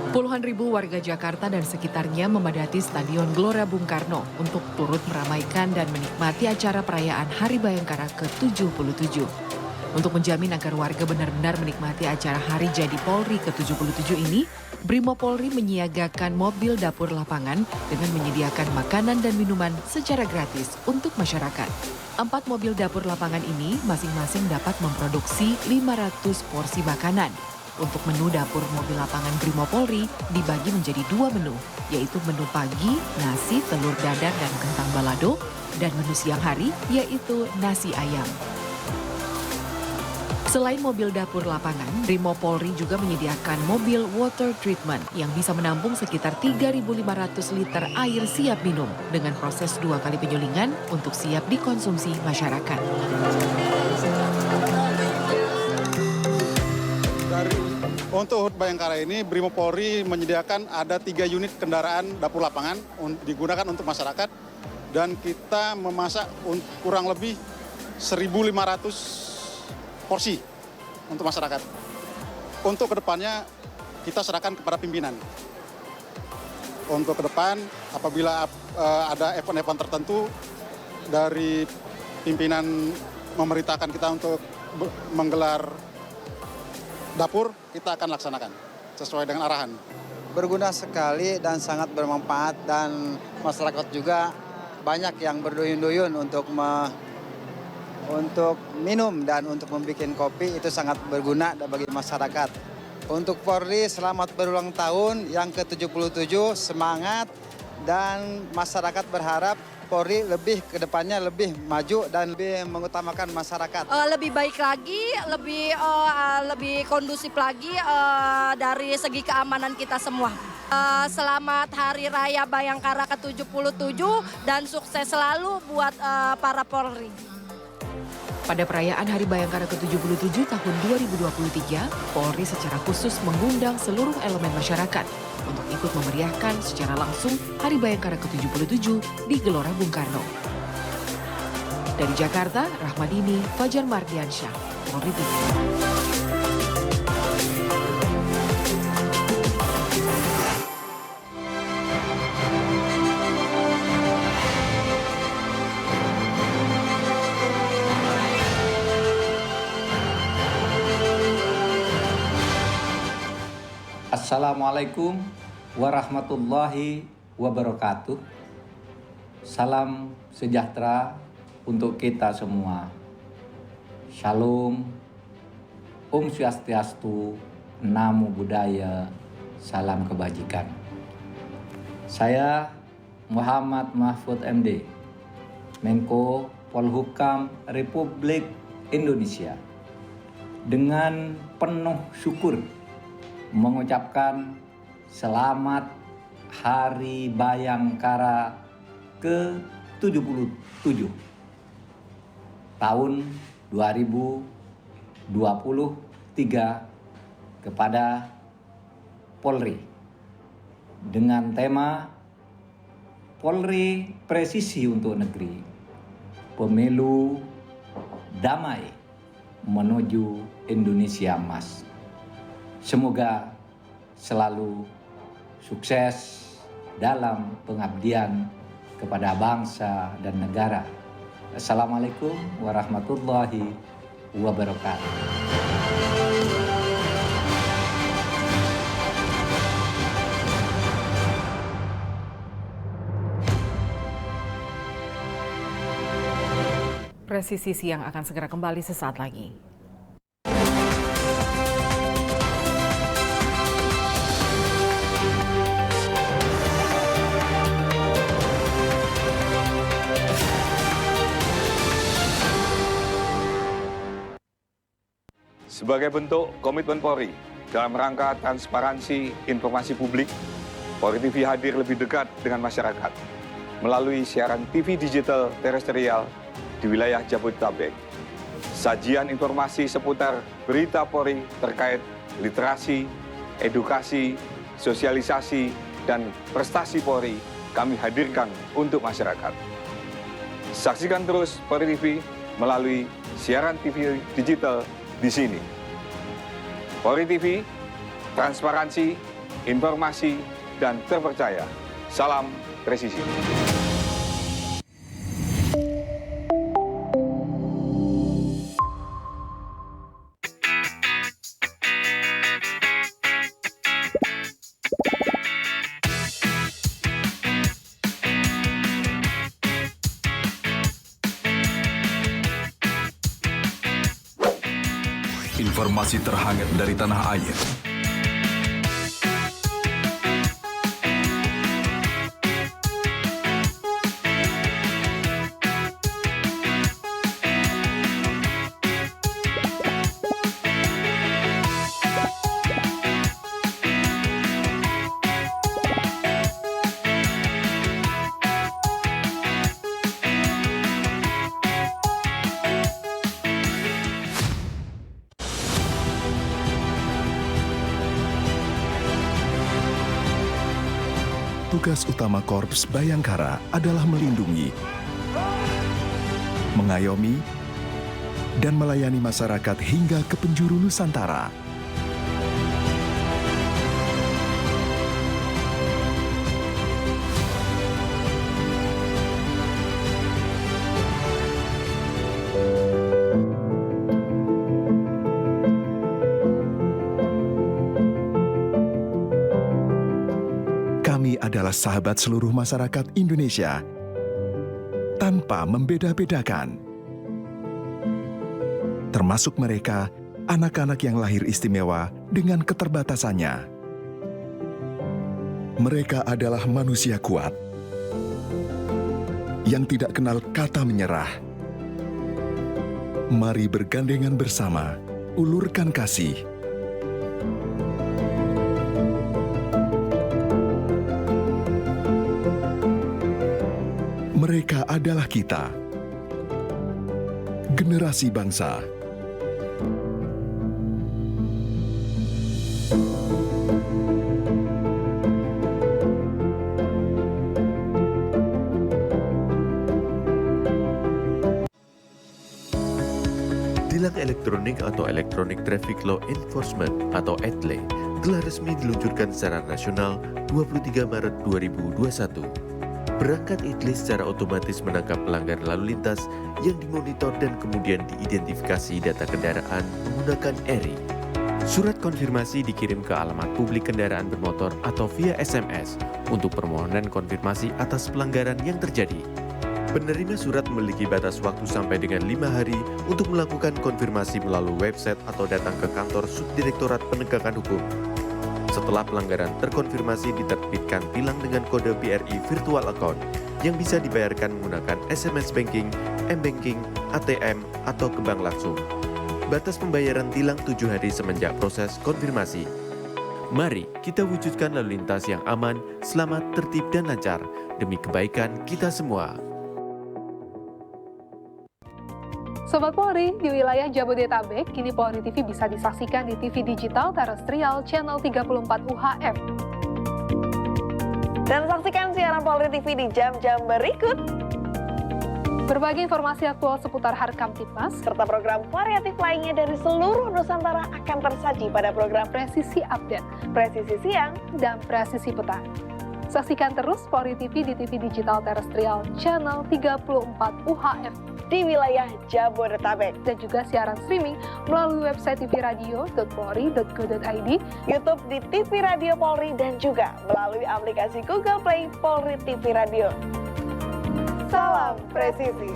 S1: Puluhan ribu warga Jakarta dan sekitarnya memadati Stadion Gelora Bung Karno untuk turut meramaikan dan menikmati acara perayaan Hari Bayangkara ke-77. Untuk menjamin agar warga benar-benar menikmati acara Hari Jadi Polri ke-77 ini, Brimob Polri menyiagakan mobil dapur lapangan dengan menyediakan makanan dan minuman secara gratis untuk masyarakat. 4 mobil dapur lapangan ini masing-masing dapat memproduksi 500 porsi makanan. Untuk menu dapur mobil lapangan Brimob Polri dibagi menjadi 2 menu, yaitu menu pagi, nasi, telur dadar, dan kentang balado, dan menu siang hari, yaitu nasi ayam. Selain mobil dapur lapangan, Brimob Polri juga menyediakan mobil water treatment yang bisa menampung sekitar 3.500 liter air siap minum dengan proses 2 kali penyulingan untuk siap dikonsumsi masyarakat.
S5: Untuk HUT Bayangkara ini, Brimob Polri menyediakan ada 3 unit kendaraan dapur lapangan digunakan untuk masyarakat, dan kita memasak kurang lebih 1.500 porsi untuk masyarakat. Untuk kedepannya kita serahkan kepada pimpinan. Untuk ke depan, apabila ada event-event tertentu dari pimpinan memerintahkan kita untuk menggelar dapur, kita akan laksanakan sesuai dengan arahan.
S2: Berguna sekali dan sangat bermanfaat, dan masyarakat juga banyak yang berduyun-duyun untuk untuk minum dan untuk membuat kopi itu sangat berguna bagi masyarakat. Untuk Polri selamat berulang tahun yang ke-77, semangat, dan masyarakat berharap Polri lebih ke depannya lebih maju dan lebih mengutamakan masyarakat.
S6: Lebih baik lagi, lebih kondusif lagi dari segi keamanan kita semua. Selamat Hari Raya Bayangkara ke-77 dan sukses selalu buat para Polri.
S1: Pada perayaan Hari Bayangkara ke-77 tahun 2023, Polri secara khusus mengundang seluruh elemen masyarakat untuk ikut memeriahkan secara langsung Hari Bayangkara ke-77 di Gelora Bung Karno. Dari Jakarta, Rahmadini, Fajar Mardiansyah, Polri TV.
S22: Assalamualaikum warahmatullahi wabarakatuh. Salam sejahtera untuk kita semua. Shalom, Om Swastiastu, Namo Buddhaya, salam kebajikan. Saya Muhammad Mahfud MD, Menko Polhukam Republik Indonesia. Dengan penuh syukur mengucapkan selamat Hari Bayangkara ke-77 tahun 2023 kepada Polri dengan tema Polri Presisi untuk Negeri, Pemilu Damai menuju Indonesia Emas. Semoga selalu sukses dalam pengabdian kepada bangsa dan negara. Assalamualaikum warahmatullahi wabarakatuh.
S1: Presisi Siang akan segera kembali sesaat lagi.
S12: Sebagai bentuk komitmen Polri dalam rangka transparansi informasi publik, Polri TV hadir lebih dekat dengan masyarakat melalui siaran TV digital terestrial di wilayah Jabodetabek. Sajian informasi seputar berita Polri terkait literasi, edukasi, sosialisasi, dan prestasi Polri kami hadirkan untuk masyarakat. Saksikan terus Polri TV melalui siaran TV digital di sini. Polri TV, transparansi, informasi, dan terpercaya. Salam presisi.
S13: Informasi terhangat dari tanah air. Tugas utama Korps Bayangkara adalah melindungi, mengayomi, dan melayani masyarakat hingga ke penjuru Nusantara. Kami adalah sahabat seluruh masyarakat Indonesia tanpa membeda-bedakan. termasuk mereka, anak-anak yang lahir istimewa dengan keterbatasannya. Mereka adalah manusia kuat yang tidak kenal kata menyerah. Mari bergandengan bersama, ulurkan kasih. Mereka adalah kita, generasi bangsa.
S14: Tilang elektronik atau Electronic Traffic Law Enforcement atau ETLE telah resmi diluncurkan secara nasional 23 Maret 2021. Perangkat ETLE secara otomatis menangkap pelanggar lalu lintas yang dimonitor dan kemudian diidentifikasi data kendaraan menggunakan ERI. Surat konfirmasi dikirim ke alamat publik kendaraan bermotor atau via SMS untuk permohonan konfirmasi atas pelanggaran yang terjadi. Penerima surat memiliki batas waktu sampai dengan 5 hari untuk melakukan konfirmasi melalui website atau datang ke kantor Subdirektorat Penegakan Hukum. Setelah pelanggaran terkonfirmasi, diterbitkan tilang dengan kode BRI Virtual Account yang bisa dibayarkan menggunakan SMS Banking, M-Banking, ATM, atau ke bank langsung. Batas pembayaran tilang 7 hari semenjak proses konfirmasi. Mari kita wujudkan lalu lintas yang aman, selamat, tertib, dan lancar demi kebaikan kita semua.
S15: Sobat Polri, di wilayah Jabodetabek, kini Polri TV bisa disaksikan di TV digital terestrial channel 34 UHF.
S16: Dan saksikan siaran Polri TV di jam-jam berikut.
S15: Berbagai informasi aktual seputar Harkam Tipmas,
S16: serta program variatif lainnya dari seluruh Nusantara akan tersaji pada program
S15: Presisi Update,
S16: Presisi Siang,
S15: dan Presisi Petang. Saksikan terus Polri TV di TV digital terestrial channel 34 UHF
S16: di wilayah Jabodetabek,
S15: dan juga siaran streaming melalui website tvradio.polri.go.id,
S16: YouTube di TV Radio Polri, dan juga melalui aplikasi Google Play Polri TV Radio. Salam presisi.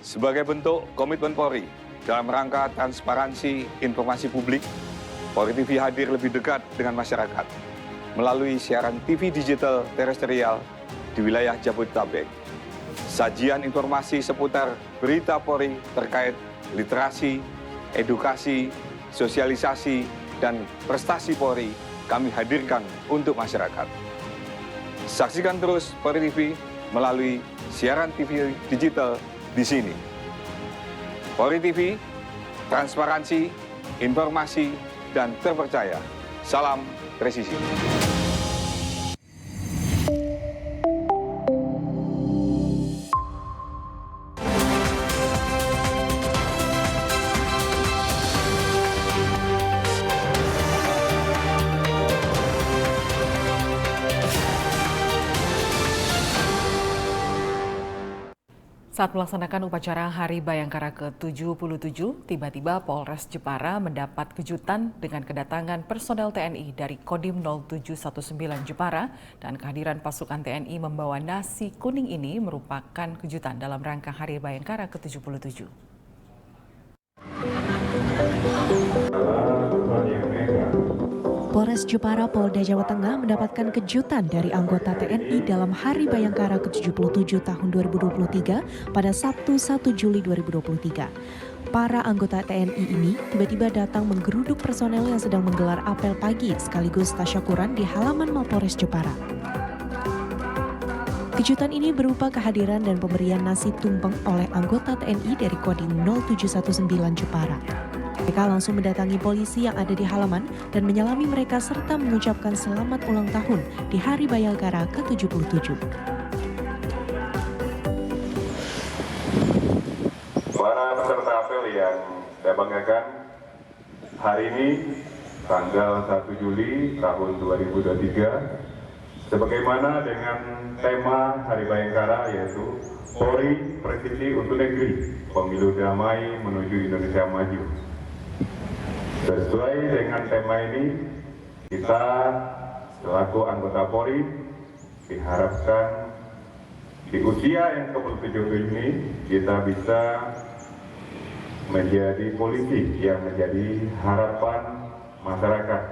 S12: Sebagai bentuk komitmen Polri dalam rangka transparansi informasi publik, Polri TV hadir lebih dekat dengan masyarakat melalui siaran TV digital terestrial di wilayah Jabodetabek. Sajian informasi seputar berita Polri terkait literasi, edukasi, sosialisasi, dan prestasi Polri kami hadirkan untuk masyarakat. Saksikan terus Polri TV melalui siaran TV digital di sini. Polri TV, transparansi, informasi, dan terpercaya. Salam presisi.
S1: Saat melaksanakan upacara Hari Bayangkara ke-77, tiba-tiba Polres Jepara mendapat kejutan dengan kedatangan personel TNI dari Kodim 0719 Jepara, dan kehadiran pasukan TNI membawa nasi kuning ini merupakan kejutan dalam rangka Hari Bayangkara ke-77.
S11: Polres Jepara, Polda Jawa Tengah mendapatkan kejutan dari anggota TNI dalam Hari Bayangkara ke-77 tahun 2023 pada Sabtu 1 Juli 2023. Para anggota TNI ini tiba-tiba datang menggeruduk personel yang sedang menggelar apel pagi sekaligus tasyakuran di halaman Mapolres Jepara. Kejutan ini berupa kehadiran dan pemberian nasi tumpeng oleh anggota TNI dari Kodim 0719 Jepara. Mereka langsung mendatangi polisi yang ada di halaman dan menyalami mereka serta mengucapkan selamat ulang tahun di Hari Bayangkara ke-77.
S4: Para peserta apel yang saya banggakan, hari ini tanggal 1 Juli tahun 2023, sebagaimana dengan tema Hari Bayangkara yaitu Polri Presisi untuk Negeri, Pemilu Damai Menuju Indonesia Maju. Sesuai dengan tema ini, kita selaku anggota Polri diharapkan Di usia yang ke-77 ini kita bisa menjadi polisi yang menjadi harapan masyarakat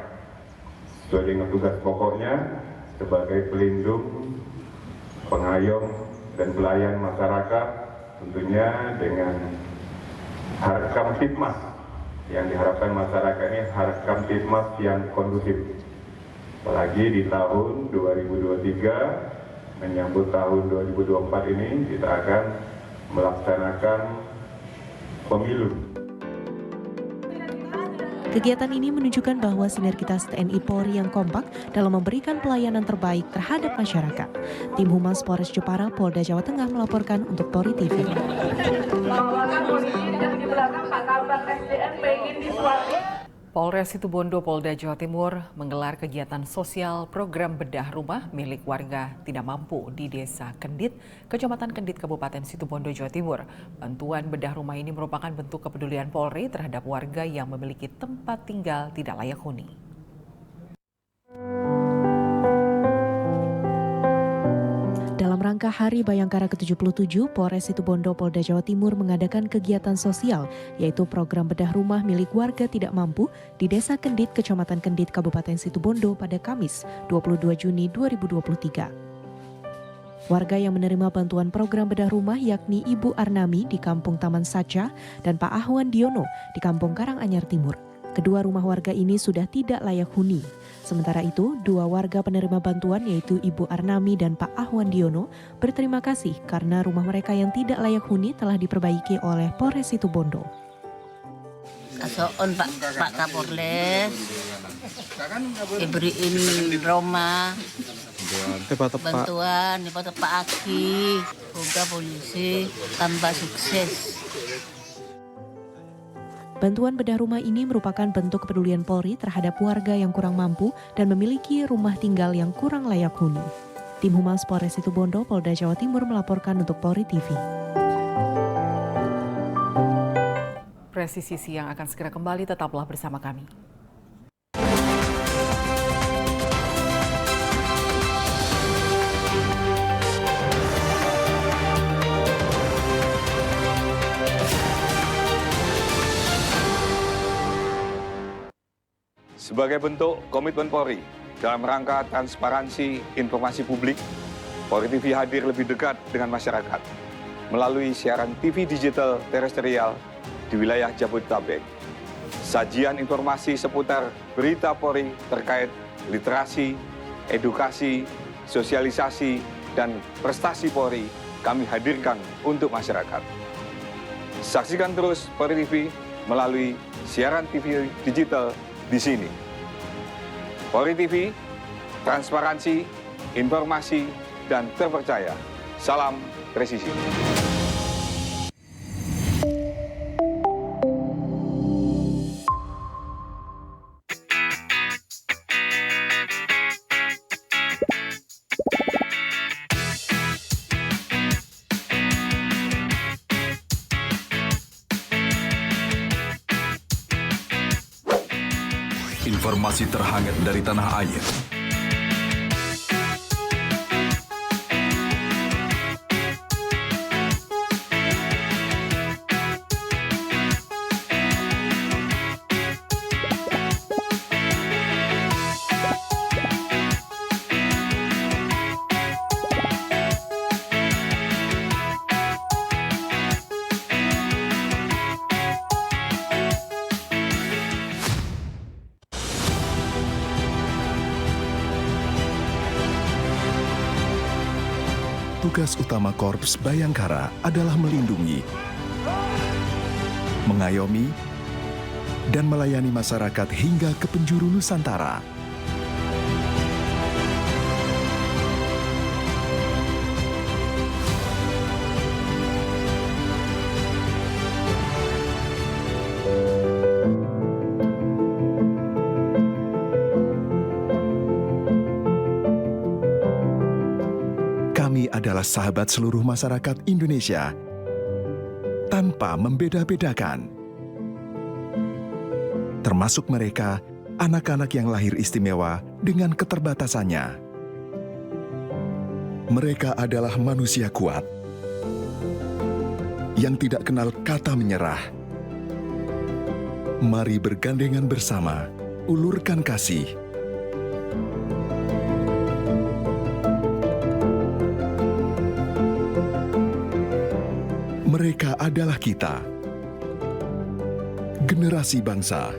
S4: sesuai dengan tugas pokoknya sebagai pelindung, pengayom dan pelayan masyarakat, tentunya dengan harkam tipmas yang diharapkan masyarakat ini harkam tipmas yang kondusif. Apalagi di tahun 2023 menyambut tahun 2024 ini kita akan melaksanakan pemilu.
S11: Kegiatan ini menunjukkan bahwa sinergitas TNI Polri yang kompak dalam memberikan pelayanan terbaik terhadap masyarakat. Tim Humas Polres Jepara, Polda Jawa Tengah melaporkan untuk Polri TV.
S1: Polres Situbondo, Polda Jawa Timur menggelar kegiatan sosial program bedah rumah milik warga tidak mampu di Desa Kendit, Kecamatan Kendit, Kabupaten Situbondo, Jawa Timur. Bantuan bedah rumah ini merupakan bentuk kepedulian Polri terhadap warga yang memiliki tempat tinggal tidak layak huni.
S11: Dalam rangka Hari Bayangkara ke-77, Polres Situbondo, Polda Jawa Timur mengadakan kegiatan sosial, yaitu program bedah rumah milik warga tidak mampu di Desa Kendit, Kecamatan Kendit, Kabupaten Situbondo pada Kamis 22 Juni 2023. Warga yang menerima bantuan program bedah rumah yakni Ibu Arnami di Kampung Taman Saca dan Pak Ahwan Diono di Kampung Karanganyar Timur. Kedua rumah warga ini sudah tidak layak huni. Sementara itu, dua warga penerima bantuan yaitu Ibu Arnami dan Pak Ahwan Diono berterima kasih karena rumah mereka yang tidak layak huni telah diperbaiki oleh Polres Situbondo.
S3: Asoon Pak Kapolres, diberiin rumah, bantuan, Pak Aki, semoga polisi tambah sukses.
S11: Bantuan bedah rumah ini merupakan bentuk kepedulian Polri terhadap warga yang kurang mampu dan memiliki rumah tinggal yang kurang layak huni. Tim Humas Polres Situbondo, Polda Jawa Timur melaporkan untuk Polri TV.
S1: Presisi Siang akan segera kembali, tetaplah bersama kami.
S12: Sebagai bentuk komitmen Polri dalam rangka transparansi informasi publik, Polri TV hadir lebih dekat dengan masyarakat melalui siaran TV digital terestrial di wilayah Jabodetabek. Sajian informasi seputar berita Polri terkait literasi, edukasi, sosialisasi, dan prestasi Polri kami hadirkan untuk masyarakat. Saksikan terus Polri TV melalui siaran TV digital di sini. Polri TV, transparansi, informasi, dan terpercaya. Salam presisi.
S13: Informasi terhangat dari tanah air. Tugas utama Korps Bayangkara adalah melindungi, mengayomi, dan melayani masyarakat hingga ke penjuru Nusantara. Kami adalah sahabat seluruh masyarakat Indonesia tanpa membeda-bedakan. Termasuk mereka, anak-anak yang lahir istimewa dengan keterbatasannya. Mereka adalah manusia kuat yang tidak kenal kata menyerah. Mari bergandengan bersama, ulurkan kasih. Mereka adalah kita, generasi bangsa.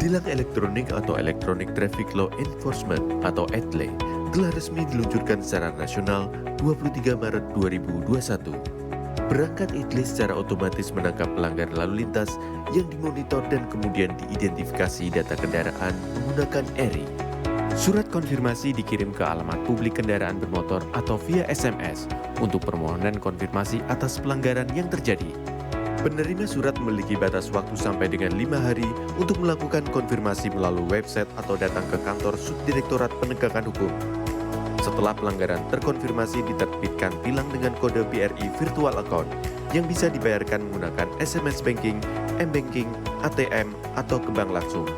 S14: Tilang elektronik atau Electronic Traffic Law Enforcement atau ETLE telah resmi diluncurkan secara nasional 23 Maret 2021. Perangkat ETLE secara otomatis menangkap pelanggar lalu lintas yang dimonitor dan kemudian diidentifikasi data kendaraan menggunakan ERI. Surat konfirmasi dikirim ke alamat publik kendaraan bermotor atau via SMS untuk permohonan konfirmasi atas pelanggaran yang terjadi. Penerima surat memiliki batas waktu sampai dengan 5 hari untuk melakukan konfirmasi melalui website atau datang ke kantor Subdirektorat Penegakan Hukum. Setelah pelanggaran terkonfirmasi, diterbitkan tilang dengan kode BRI Virtual Account yang bisa dibayarkan menggunakan SMS Banking, M-Banking, ATM, atau ke bank langsung.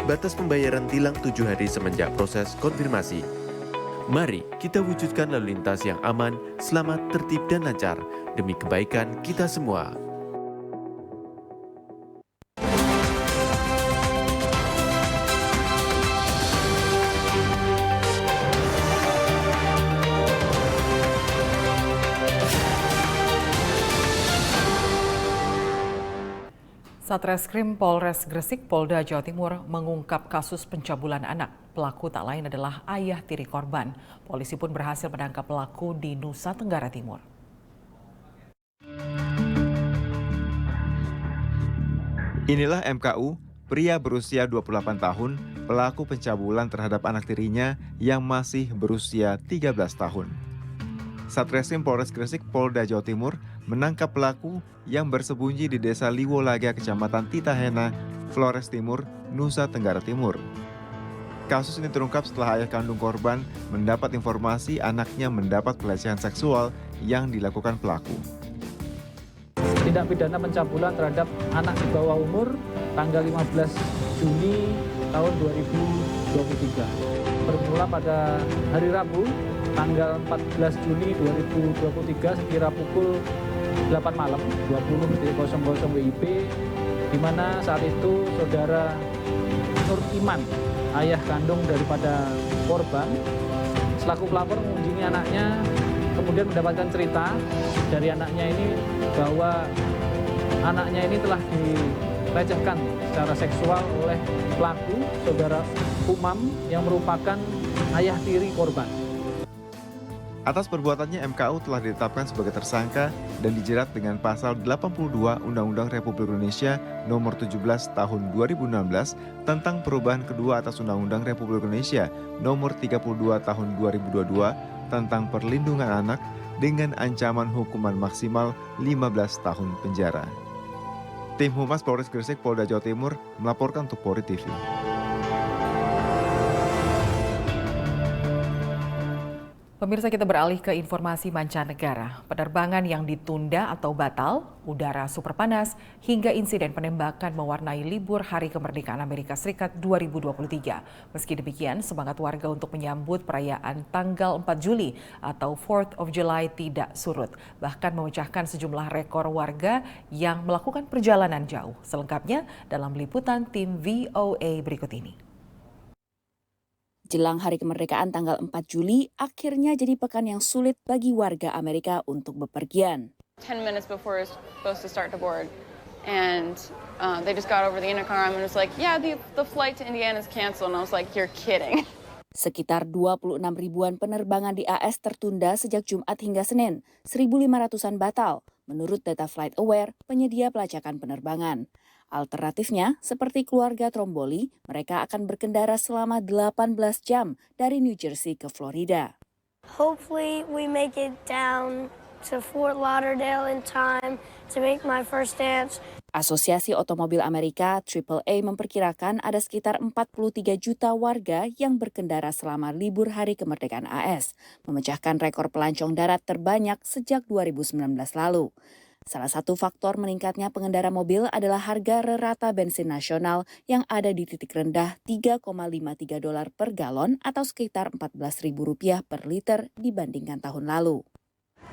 S14: Batas pembayaran tilang 7 hari semenjak proses konfirmasi. Mari kita wujudkan lalu lintas yang aman, selamat, tertib, dan lancar demi kebaikan kita semua.
S1: Satreskrim Polres Gresik, Polda Jawa Timur mengungkap kasus pencabulan anak. Pelaku tak lain adalah ayah tiri korban. Polisi pun berhasil menangkap pelaku di Nusa Tenggara Timur.
S7: Inilah MKU, pria berusia 28 tahun, pelaku pencabulan terhadap anak tirinya yang masih berusia 13 tahun. Satreskrim Polres Gresik, Polda Jawa Timur menangkap pelaku yang bersembunyi di Desa Liwolaga, Kecamatan Titahena, Flores Timur, Nusa Tenggara Timur. Kasus ini terungkap setelah ayah kandung korban mendapat informasi anaknya mendapat pelecehan seksual yang dilakukan pelaku.
S8: Tindak pidana pencabulan terhadap anak di bawah umur tanggal 15 Juni tahun 2023. Bermula pada hari Rabu, tanggal 14 Juni 2023 sekira pukul 8 malam 20.00 WIB, di mana saat itu saudara Nur Iman, ayah kandung daripada korban, selaku pelapor mengunjungi anaknya, kemudian mendapatkan cerita dari anaknya ini bahwa anaknya ini telah dilecehkan secara seksual oleh pelaku, saudara Umam, yang merupakan ayah tiri korban.
S7: Atas perbuatannya, MKU telah ditetapkan sebagai tersangka dan dijerat dengan pasal 82 Undang-Undang Republik Indonesia Nomor 17 Tahun 2016 tentang perubahan kedua atas Undang-Undang Republik Indonesia Nomor 32 Tahun 2022 tentang perlindungan anak dengan ancaman hukuman maksimal 15 tahun penjara. Tim Humas Polres Gresik, Polda Jawa Timur melaporkan untuk Polri TV.
S1: Pemirsa, kita beralih ke informasi mancanegara. Penerbangan yang ditunda atau batal, udara super panas, hingga insiden penembakan mewarnai libur Hari Kemerdekaan Amerika Serikat 2023. Meski demikian, semangat warga untuk menyambut perayaan tanggal 4 Juli atau 4th of July tidak surut. Bahkan memecahkan sejumlah rekor warga yang melakukan perjalanan jauh. Selengkapnya dalam liputan tim VOA berikut ini.
S9: Jelang Hari Kemerdekaan tanggal 4 Juli, akhirnya jadi pekan yang sulit bagi warga Amerika untuk bepergian.
S23: 10 minutes before we're supposed to start to board, and they just got over the intercom and was like, yeah, the flight to Indiana is canceled. And I was like, you're kidding.
S9: Sekitar 26 ribuan penerbangan di AS tertunda sejak Jumat hingga Senin, 1.500-an batal, menurut data FlightAware, penyedia pelacakan penerbangan. Alternatifnya, seperti keluarga Tromboli, mereka akan berkendara selama 18 jam dari New Jersey ke Florida.
S24: Hopefully we make it down to Fort Lauderdale in time to make my first dance.
S9: Asosiasi Otomobil Amerika AAA memperkirakan ada sekitar 43 juta warga yang berkendara selama libur Hari Kemerdekaan AS, memecahkan rekor pelancong darat terbanyak sejak 2019 lalu. Salah satu faktor meningkatnya pengendara mobil adalah harga rata bensin nasional yang ada di titik rendah $3,53 per galon atau sekitar Rp14.000 per liter dibandingkan tahun lalu.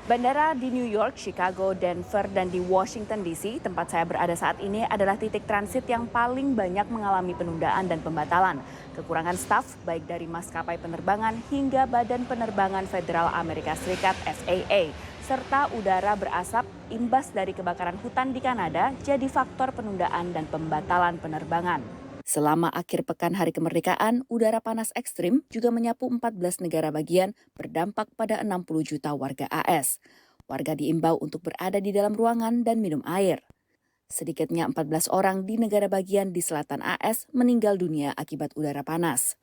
S9: Bandara di New York, Chicago, Denver, dan di Washington DC, tempat saya berada saat ini adalah titik transit yang paling banyak mengalami penundaan dan pembatalan. Kekurangan staf, baik dari maskapai penerbangan hingga Badan Penerbangan Federal Amerika Serikat FAA, serta udara berasap imbas dari kebakaran hutan di Kanada jadi faktor penundaan dan pembatalan penerbangan. Selama akhir pekan Hari Kemerdekaan, udara panas ekstrim juga menyapu 14 negara bagian berdampak pada 60 juta warga AS. Warga diimbau untuk berada di dalam ruangan dan minum air. Sedikitnya 14 orang di negara bagian di selatan AS meninggal dunia akibat udara panas.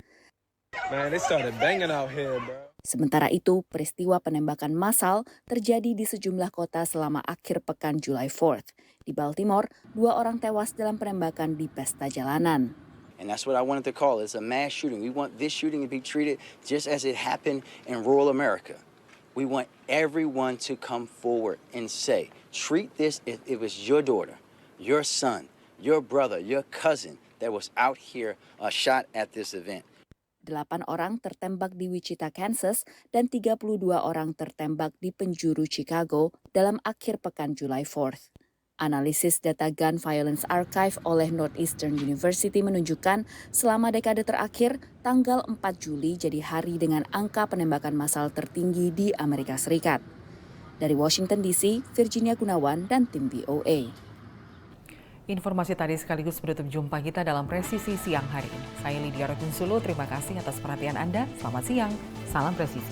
S9: Sementara itu, peristiwa penembakan massal terjadi di sejumlah kota selama akhir pekan July 4th. Di Baltimore, 2 orang tewas dalam penembakan di pesta jalanan.
S10: And that's what I wanted to call it. It's a mass shooting. We want this shooting to be treated just as it happened in rural America. We want everyone to come forward and say, treat this as if it was your daughter, your son, your brother, your cousin that was out here shot at this event.
S9: 8 orang tertembak di Wichita, Kansas, dan 32 orang tertembak di penjuru Chicago dalam akhir pekan July 4th. Analisis data Gun Violence Archive oleh Northeastern University menunjukkan selama dekade terakhir, tanggal 4 Juli jadi hari dengan angka penembakan massal tertinggi di Amerika Serikat. Dari Washington DC, Virginia Gunawan dan tim VOA.
S1: Informasi tadi sekaligus menutup jumpa kita dalam Presisi Siang hari ini. Saya Lydia Rotinsulu, terima kasih atas perhatian Anda. Selamat siang, salam presisi.